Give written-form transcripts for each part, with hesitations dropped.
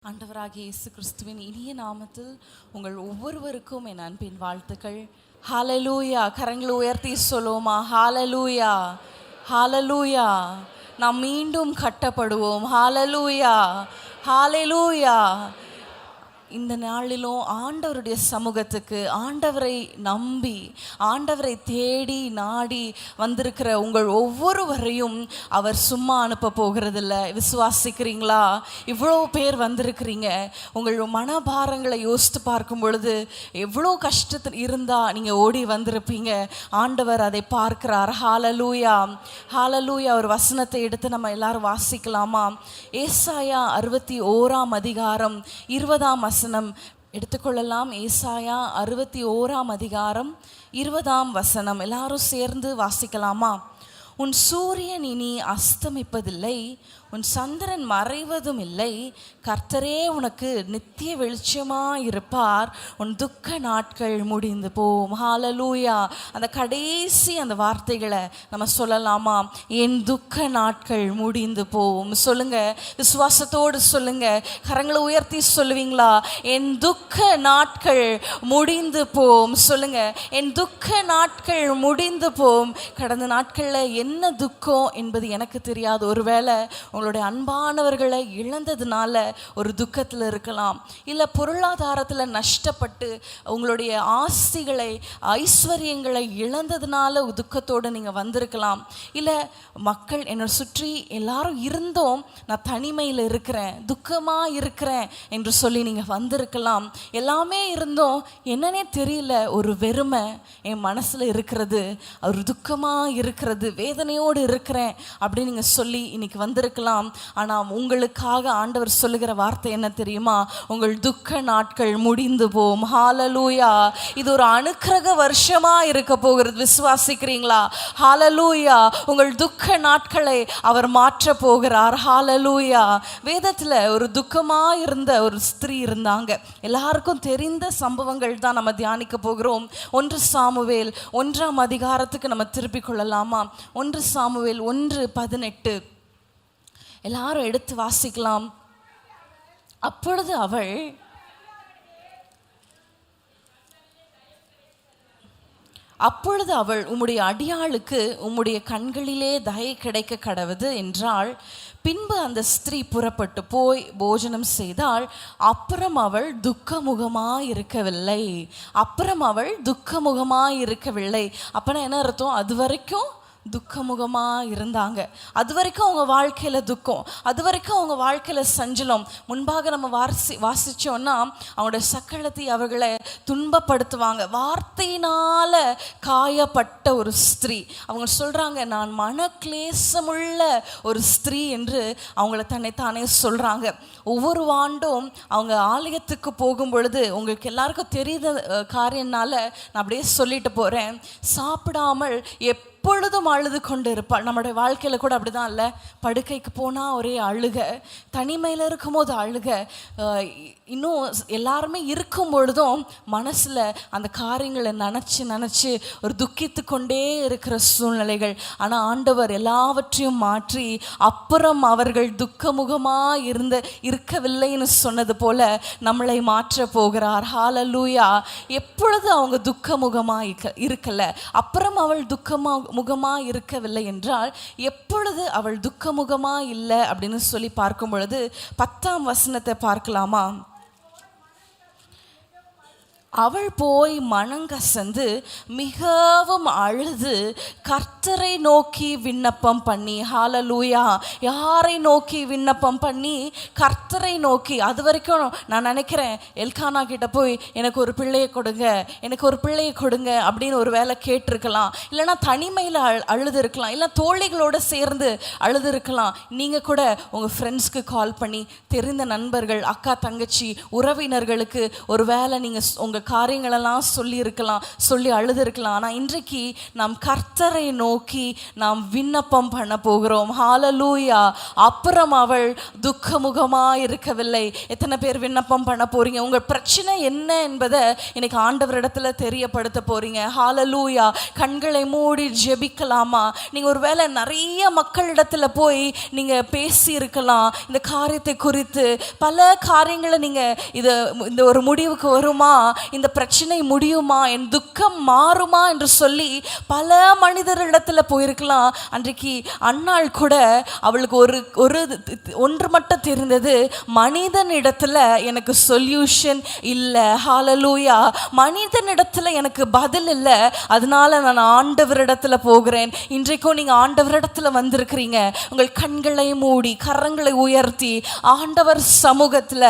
ஆண்டவராகிய இயேசு கிறிஸ்துவின் இனிய நாமத்தில் உங்கள் ஒவ்வொருவருக்கும் என் அன்பின் வாழ்த்துக்கள். ஹalleluya. கரங்களை உயர்த்தி சொல்லுவோமா? ஹalleluya, ஹalleluya. நாம் மீண்டும் கட்டப்படுவோம். ஹalleluya, ஹalleluya. இந்த நாளிலும் ஆண்டவருடைய சமூகத்துக்கு, ஆண்டவரை நம்பி ஆண்டவரை தேடி நாடி வந்திருக்கிற உங்கள் ஒவ்வொருவரையும் அவர் சும்மா அனுப்ப போகிறதில்ல. விசுவாசிக்கிறீங்களா? இவ்வளோ பேர் வந்திருக்கிறீங்க. உங்கள் மனபாரங்களை யோசித்து பார்க்கும் பொழுது எவ்வளோ கஷ்டத்தில் இருந்தால் நீங்கள் ஓடி வந்திருப்பீங்க. ஆண்டவர் அதை பார்க்கிறார். ஹalleluya, ஹalleluya. ஒரு வசனத்தை எடுத்து நம்ம எல்லாரும் வாசிக்கலாமா? ஏசாயா 61 அதிகாரம் 20 வசனம் எடுத்துக்கொள்ளலாம். ஏசாயா 61 அதிகாரம் 20 வசனம் எல்லாரும் சேர்ந்து வாசிக்கலாமா? உன் சூரியன் இனி அஸ்தமிப்பதில்லை, உன் சந்திரன் மறைவதும் இல்லை. கர்த்தரே உனக்கு நித்திய வெளிச்சமாயிருப்பார். உன் துக்க நாட்கள் முடிந்து போம். ஹalleluya. அந்த கடைசி அந்த வார்த்தைகளை நம்ம சொல்லலாமா? என் துக்க நாட்கள் முடிந்து போம். சொல்லுங்க, விசுவாசத்தோடு சொல்லுங்க. கரங்களை உயர்த்தி சொல்லுவீங்களா? என் துக்க நாட்கள் முடிந்து போம். சொல்லுங்க, என் துக்க நாட்கள் முடிந்து போம். கடந்த நாட்களில் என்ன துக்கம் என்பது எனக்கு தெரியாது. ஒருவேளை உங்களுடைய அன்பானவர்களை இழந்ததுனால ஒரு துக்கத்தில் இருக்கலாம். இல்லை பொருளாதாரத்தில் நஷ்டப்பட்டு உங்களுடைய ஆஸ்திகளை ஐஸ்வர்யங்களை இழந்ததுனால துக்கத்தோடு நீங்கள் வந்திருக்கலாம். இல்லை மக்கள் என்னை சுற்றி எல்லாரும் இருந்தோம், நான் தனிமையில் இருக்கிறேன், துக்கமாக இருக்கிறேன் என்று சொல்லி நீங்கள் வந்திருக்கலாம். எல்லாமே இருந்தோம், என்னன்னே தெரியல, ஒரு வெறுமை என் மனசில் இருக்கிறது, ஒரு துக்கமாக இருக்கிறது, வேதனையோடு இருக்கிறேன் அப்படின்னு நீங்கள் சொல்லி இன்னைக்கு வந்திருக்கலாம். ஆனால் உங்களுக்காக ஆண்டவர் சொல்லுகிற வார்த்தை என்ன தெரியுமா? உங்கள் துக்க நாட்கள் முடிந்து போம். ஹalleluya. இது ஒரு அனுக்கிரக வருஷமா இருக்க போகிறது. விசுவாசிக்கிறீங்களா? ஹalleluya. உங்கள் துக்க நாட்களை அவர் மாற்ற போகிறார். ஹalleluya. வேதத்தில் ஒரு துக்கமா இருந்த ஒரு ஸ்திரீ இருந்தாங்க. எல்லாருக்கும் தெரிந்த சம்பவங்கள் தான் நம்ம தியானிக்க போகிறோம். 1 சாமுவேல் 1 அதிகாரத்துக்கு நம்ம திருப்பிக் கொள்ளலாமா? 1 சாமுவேல் 1:18 எல்லாரும் எடுத்து வாசிக்கலாம். அப்பொழுது அவள் உம்முடைய அடியாளுக்கு உம்முடைய கண்களிலே தயை கிடைக்க கடவுது என்றாள். பின்பு அந்த ஸ்திரீ புறப்பட்டு போய் போஜனம் செய்தாள். அப்புறம் அவள் துக்கமுகமாய் இருக்கவில்லை. அப்பனா என்ன அர்த்தம்? அது வரைக்கும் துக்கமுகமாக இருந்தாங்க. அது வரைக்கும் அவங்க வாழ்க்கையில் துக்கம், அது வரைக்கும் அவங்க வாழ்க்கையில் சஞ்சலம். முன்பாக நம்ம வாசித்தோன்னா அவங்களுடைய சக்களத்தை அவர்களை துன்பப்படுத்துவாங்க. வார்த்தையினால் காயப்பட்ட ஒரு ஸ்திரீ. அவங்க சொல்கிறாங்க, நான் மனக்லேசமுள்ள ஒரு ஸ்திரீ என்று அவங்கள தன்னைத்தானே சொல்கிறாங்க. ஒவ்வொரு ஆண்டும் அவங்க ஆலயத்துக்கு போகும் பொழுது, உங்களுக்கு எல்லாருக்கும் தெரிந்த காரியம்னால நான் அப்படியே சொல்லிட்டு போகிறேன், சாப்பிடாமல் எப்பொழுதும் அழுது கொண்டு இருப்பாள். நம்மளுடைய வாழ்க்கையில் கூட அப்படி தான் இல்லை? படுக்கைக்கு போனால் ஒரே அழுக, தனிமையில் இருக்கும் போது அழுக, இன்னும் எல்லாருமே இருக்கும் பொழுதும் மனசில் அந்த காரியங்களை நினச்சி ஒரு துக்கித்து கொண்டே இருக்கிற சூழ்நிலைகள். ஆனால் ஆண்டவர் எல்லாவற்றையும் மாற்றி அப்புறம் அவர்கள் துக்கமுகமாக இருக்கவில்லைன்னு சொன்னது போல நம்மளை மாற்ற போகிறார். ஹalleluya. எப்பொழுது அவங்க துக்கமுகமாக இருக்கல, அப்புறம் அவள் முகமாக இருக்கவில்லை என்றால் எப்பொழுது அவள் துக்கமுகமாக இல்லை அப்படின்னு சொல்லி பார்க்கும் பொழுது 10 வசனத்தை பார்க்கலாமா? அவள் போய் மனங்கசந்து மிகவும் அழுது கர்த்தரை நோக்கி விண்ணப்பம் பண்ணி. ஹalleluya. யாரை நோக்கி விண்ணப்பம் பண்ணி? கர்த்தரை நோக்கி. அது வரைக்கும் நான் நினைக்கிறேன், எல்கானா கிட்ட போய் எனக்கு ஒரு பிள்ளையை கொடுங்க அப்படின்னு ஒரு வேலை கேட்டிருக்கலாம். இல்லைன்னா தனிமையில் அழுது இருக்கலாம், இல்லை தோழிகளோடு சேர்ந்து அழுது இருக்கலாம். நீங்கள் கூட உங்கள் ஃப்ரெண்ட்ஸ்க்கு கால் பண்ணி, தெரிந்த நண்பர்கள், அக்கா தங்கச்சி உறவினர்களுக்கு ஒரு வேலை நீங்கள் உங்கள் உங்கள் காரியங்களெல்லாம் சொல்லி அழுது இருக்கலாம். ஆனால் இன்றைக்கு நாம் கர்த்தரை நோக்கி நாம் விண்ணப்பம் பண்ண போகிறோம். ஹalleluya. அப்புறம் அவள் துக்கமுகமாக இருக்கவில்லை. எத்தனை பேர் விண்ணப்பம் பண்ண போறீங்க? உங்கள் பிரச்சனை என்ன என்பதை இன்னைக்கு ஆண்டவரிடத்துல தெரியப்படுத்த போறீங்க. ஹalleluya. கண்களை மூடி ஜெபிக்கலாமா? நீங்கள் ஒருவேளை நிறைய மக்களிடத்துல போய் நீங்கள் பேசி இருக்கலாம் இந்த காரியத்தை குறித்து. பல காரியங்களை நீங்கள் இந்த ஒரு முடிவுக்கு வருமா, இந்த பிரச்சனை முடியுமா, என் துக்கம் மாறுமா என்று சொல்லி பல மனிதரிடத்துல போயிருக்கலாம். அன்றைக்கு அன்னாள் கூட அவளுக்கு ஒன்று மட்டும் தெரிந்தது, மனிதனிடத்துல எனக்கு சொல்யூஷன் இல்லை. ஹalleluya. மனிதனிடத்துல எனக்கு பதில் இல்லை, அதனால நான் ஆண்டவரிடத்துல போகிறேன். இன்றைக்கும் நீங்க ஆண்டவரிடத்துல வந்திருக்கிறீங்க. உங்கள் கண்களை மூடி கரங்களை உயர்த்தி ஆண்டவர் சமூகத்துல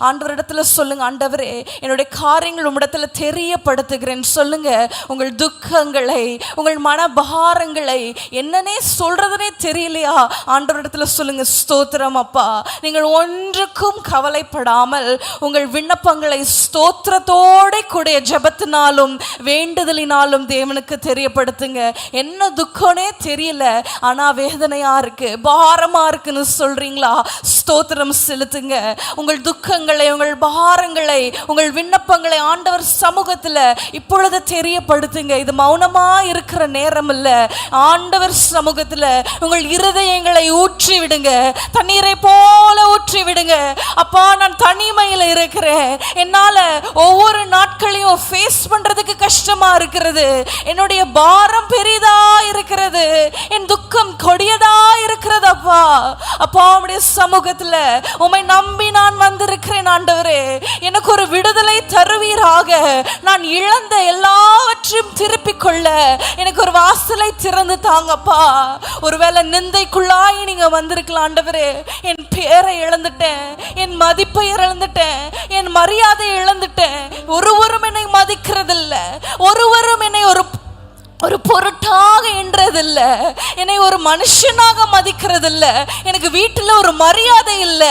ஆண்டவரிடத்துல சொல்லுங்க, ஆண்டவரே என்னுடைய காரியங்கள் உம்மிடத்துல தெரியப்படுத்துகிறேன் சொல்லுங்க. உங்கள் துக்கங்களை, உங்கள் மனபாரங்களை, என்னன்னே சொல்றதுனே தெரியலையா, ஆண்டவரிடத்துல சொல்லுங்க. ஸ்தோத்திரம் அப்பா. நீங்கள் ஒன்றுக்கும் கவலைப்படாமல் உங்கள் விண்ணப்பங்களை ஸ்தோத்திரத்தோட கூடிய ஜெபத்தினாலும் வேண்டுதலினாலும் தேவனுக்கு தெரியப்படுத்துங்க. என்ன துக்கம்னே தெரியல, ஆனா வேதனையா இருக்கு, பாரமா இருக்குன்னு சொல்றீங்களா, ஸ்தோத்திரம் செலுத்துங்க. உங்கள் துக்கங்களை, உங்கள் பாரங்களை, உங்கள் விண்ணப்பங்களை ஆண்டவர் சமூகத்துல இப்பொழுது தெரியப்படுத்துங்க. இது மௌனமா இருக்கிற நேரம் இல்ல. ஆண்டவர் சமூகத்துல உங்கள் இருதயங்களை ஊற்றி விடுங்க, தண்ணீரை போல ஊற்றி விடுங்க. அப்பா, நான் தனிமையில இருக்கிறேன், என்னால ஒவ்வொரு நாட்களையும் ஃபேஸ் பண்றதுக்கு கஷ்டமா இருக்கிறது, என்னுடைய பாரம் பெரிதா இருக்கிறது, என் துக்கம் கொடியதா இருக்கிறது. அப்பா அப்பா உம்முடைய சமூகத்துல உம்மை நம்பி நான் வந்திருக்கிறேன். ஆண்டவரே, எனக்கு ஒரு விடுதலை தருவீராக. நான் இழந்த எல்லாவற்றையும் திருப்பிக் கொள்ள எனக்கு ஒரு வாசலை திறந்து தாங்கப்பா. ஒருவேளை நிந்தைக்குள்ளாய் நீங்க வந்திருக்கலாம். ஆண்டவரே, என் பேரை இழந்துட்டேன், என் மதிப்பை இழந்துட்டேன், என் மரியாதை இழந்துட்டேன், ஒருவரும் என்னை மதிக்கிறதில்ல, ஒருவரும் என்னை ஒரு பொருட்டாக என்றதில்ல, என்னை ஒரு மனுஷனாக மதிக்கிறதில்ல, எனக்கு வீட்டில் ஒரு மரியாதை இல்லை,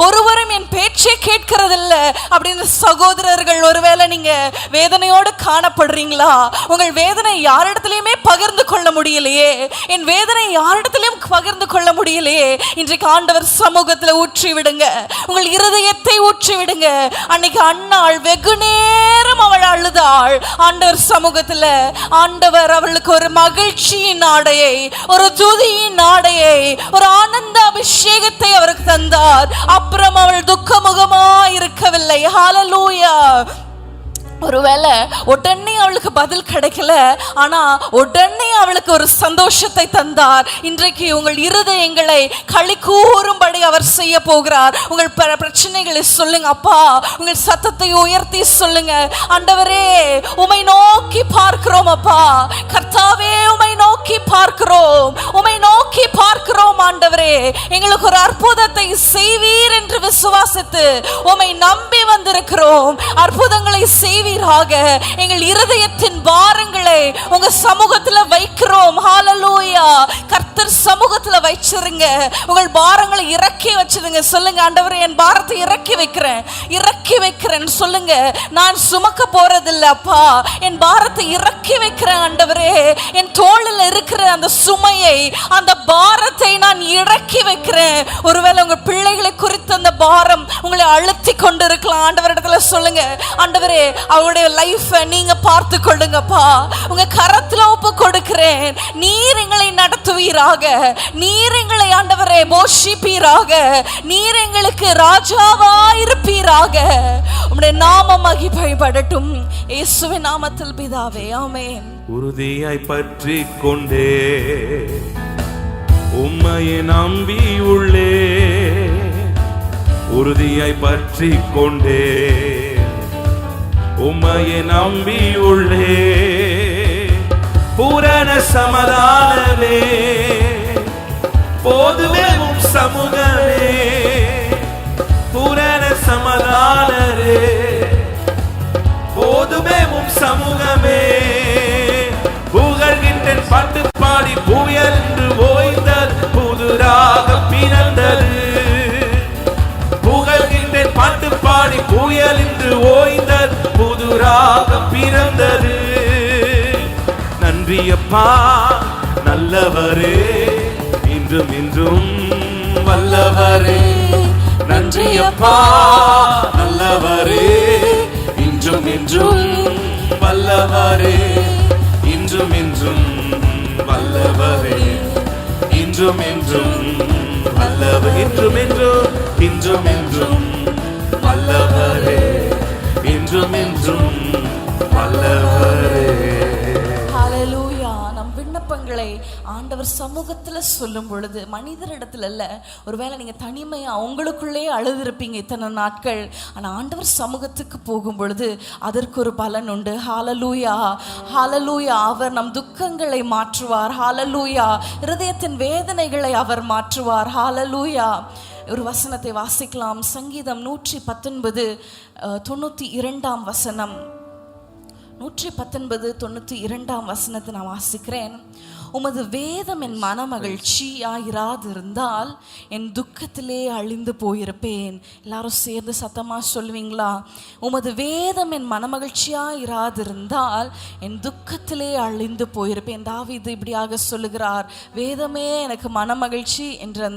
ஒருவரும் என் பேச்சை கேட்கறதில்ல அப்படின்னு சகோதரர்கள் ஒருவேளை நீங்க வேதனையோடு காணப்படுறீங்களா? உங்கள் வேதனை யாரிடத்திலையுமே பகிர்ந்து கொள்ள முடியலையே, என் வேதனை யாரிடத்திலையும் பகிர்ந்து கொள்ள முடியலையே, இன்றைக்கு ஆண்டவர் சமூகத்தில் ஊற்றி விடுங்க, உங்கள் இருதயத்தை ஊற்றி விடுங்க. அன்னைக்கு அன்னாள் வெகு நேரம் அவள் அழுதாள் ஆண்டவர் சமூகத்தில். ஆண்டவர் அவளுக்கு ஒரு மகிழ்ச்சியின் ஆடையை, ஒரு துதியின் ஆடையை, ஒரு ஆனந்த அபிஷேகத்தை அவருக்கு தந்தார். அப்புறம் அவள் துக்கமுகமா இருக்கவில்லை. ஹalleluya. ஒருவேளை உடனே அவளுக்கு பதில் கிடைக்கல, ஆனா உடனே அவளுக்கு ஒரு சந்தோஷத்தை தந்தார். இன்றைக்கு உங்கள் இருதயங்களை களி கூறும்படி அவர் செய்ய போகிறார். உங்கள் பிரச்சனைகளை சொல்லுங்க அப்பா, உங்கள் சத்தத்தை உயர்த்தி சொல்லுங்க. ஆண்டவரே, உம்மை நோக்கி பார்க்கிறோம் அப்பா. கர்த்தாவே, உம்மை நோக்கி பார்க்கிறோம், உம்மை நோக்கி பார்க்கிறோம். ஆண்டவரே, எங்களுக்கு ஒரு அற்புதத்தை செய்வீர் என்று விசுவாசித்து உம்மை நம்பி வந்திருக்கிறோம். அற்புதங்களை செய்வீராக. எங்கள் இருதயத்தின் பாரங்களை உங்க சமூகத்துல வைக்கிறோம். ஹalleluya. கர்த்தர் சமூகத்துல வச்சிருங்க. உங்கள் பாரங்களை இறக்கி வச்சிருங்க. சொல்லுங்க, ஆண்டவரே, என் பாரத்தை இறக்கி வைக்கிறேன் சொல்லுங்க. நான் சுமக்க போறதில்லை அப்பா, என் பாரத்தை இறக்கி வைக்கிறேன். ஆண்டவரே, என் தோளில் இருக்கிற அந்த சுமையை, அந்த பாரத்தை நான் இறக்கி வைக்கிறேன். ஒருவேளை உங்க பிள்ளைகளை குறித்து அந்த பாரம் உங்களை அழுத்தி கொண்டு இருக்கலாம். ஆண்டவரிடத்துல சொல்லுங்க, ஆண்டவரே, அவருடைய லைஃபை நீங்க பார்த்து கொள்ளுங்கப்பா, உங்க கரத்துல ஒப்பு கொடுக்கிறேன். நீர் எங்களை நடத்துவீராக, நீர் எங்களை ஆண்டவரே போஷிப்பீராக, நீர் எங்களுக்கு ராஜாவா இருப்பீராக. உம்முடைய நாமம் மகிமைப்படட்டும். இயேசுவின் நாமத்தில் பிதாவே, ஆமென். உறுதியாய் பற்றி கொண்டே உம்மையை நம்பி உள்ளே, உறுதியாய் பற்றி கொண்டே உம்மையை நம்பி உள்ளே. பூரண சமாதானமே போதுமே உம் சமூகமே, பூரண சமாதானரே போதுமே உம் சமூகமே. புகழ்கின்றேன் பாட்டு பாடி புயல் என்று ஓய்ந்தது, புதுராக பிறந்தது. புகழ்கின்றேன் பாட்டு பாடி புயல் என்று ஓய்ந்தது, புதுராக அப்பா நல்லவரே, இன்றும் இன்றும் வல்லவரே. நன்றி அப்பா நல்லவரே, இன்றும் இன்றும் வல்லவரே. இன்றும் இன்றும் வல்லவரே, இன்றும் இன்றும் வல்லவர். இன்றும் இன்றும் இன்றும் இன்றும் வல்லவரே, இன்றும் இன்றும் வல்லவரே. ஹல்லேலூயா. நம் விண்ணப்பங்களை ஆண்டவர் சமூகத்துல சொல்லும் பொழுது, மனிதரிடத்துல இல்ல. ஒருவேளை நீங்க தனிமையா உங்களுக்குள்ளே அழுதிருப்பீங்க இத்தனை நாட்கள். ஆனா ஆண்டவர் சமூகத்துக்கு போகும் பொழுது அதற்கு ஒரு பலன் உண்டு. ஹல்லேலூயா, ஹல்லேலூயா. அவர் நம் துக்கங்களை மாற்றுவார். ஹல்லேலூயா. இருதயத்தின் வேதனைகளை அவர் மாற்றுவார். ஹல்லேலூயா. ஒரு வசனத்தை வாசிக்கலாம். சங்கீதம் 119 92 வசனம். 119 92 வசனத்தை நான் வாசிக்கிறேன். உமது வேதம் என் மனமகிழ்ச்சியாயிராதிருந்தால் என் துக்கத்திலே அழிந்து போயிருப்பேன். எல்லாரும் சேர்ந்து சத்தமா சொல்லுவீங்களா? உமது வேதம் என் மனமகிழ்ச்சியாயிராதிருந்தால் என் துக்கத்திலே அழிந்து போயிருப்பேன். தாவீது இப்படியாக சொல்லுகிறார், வேதமே எனக்கு மனமகிழ்ச்சி என்ற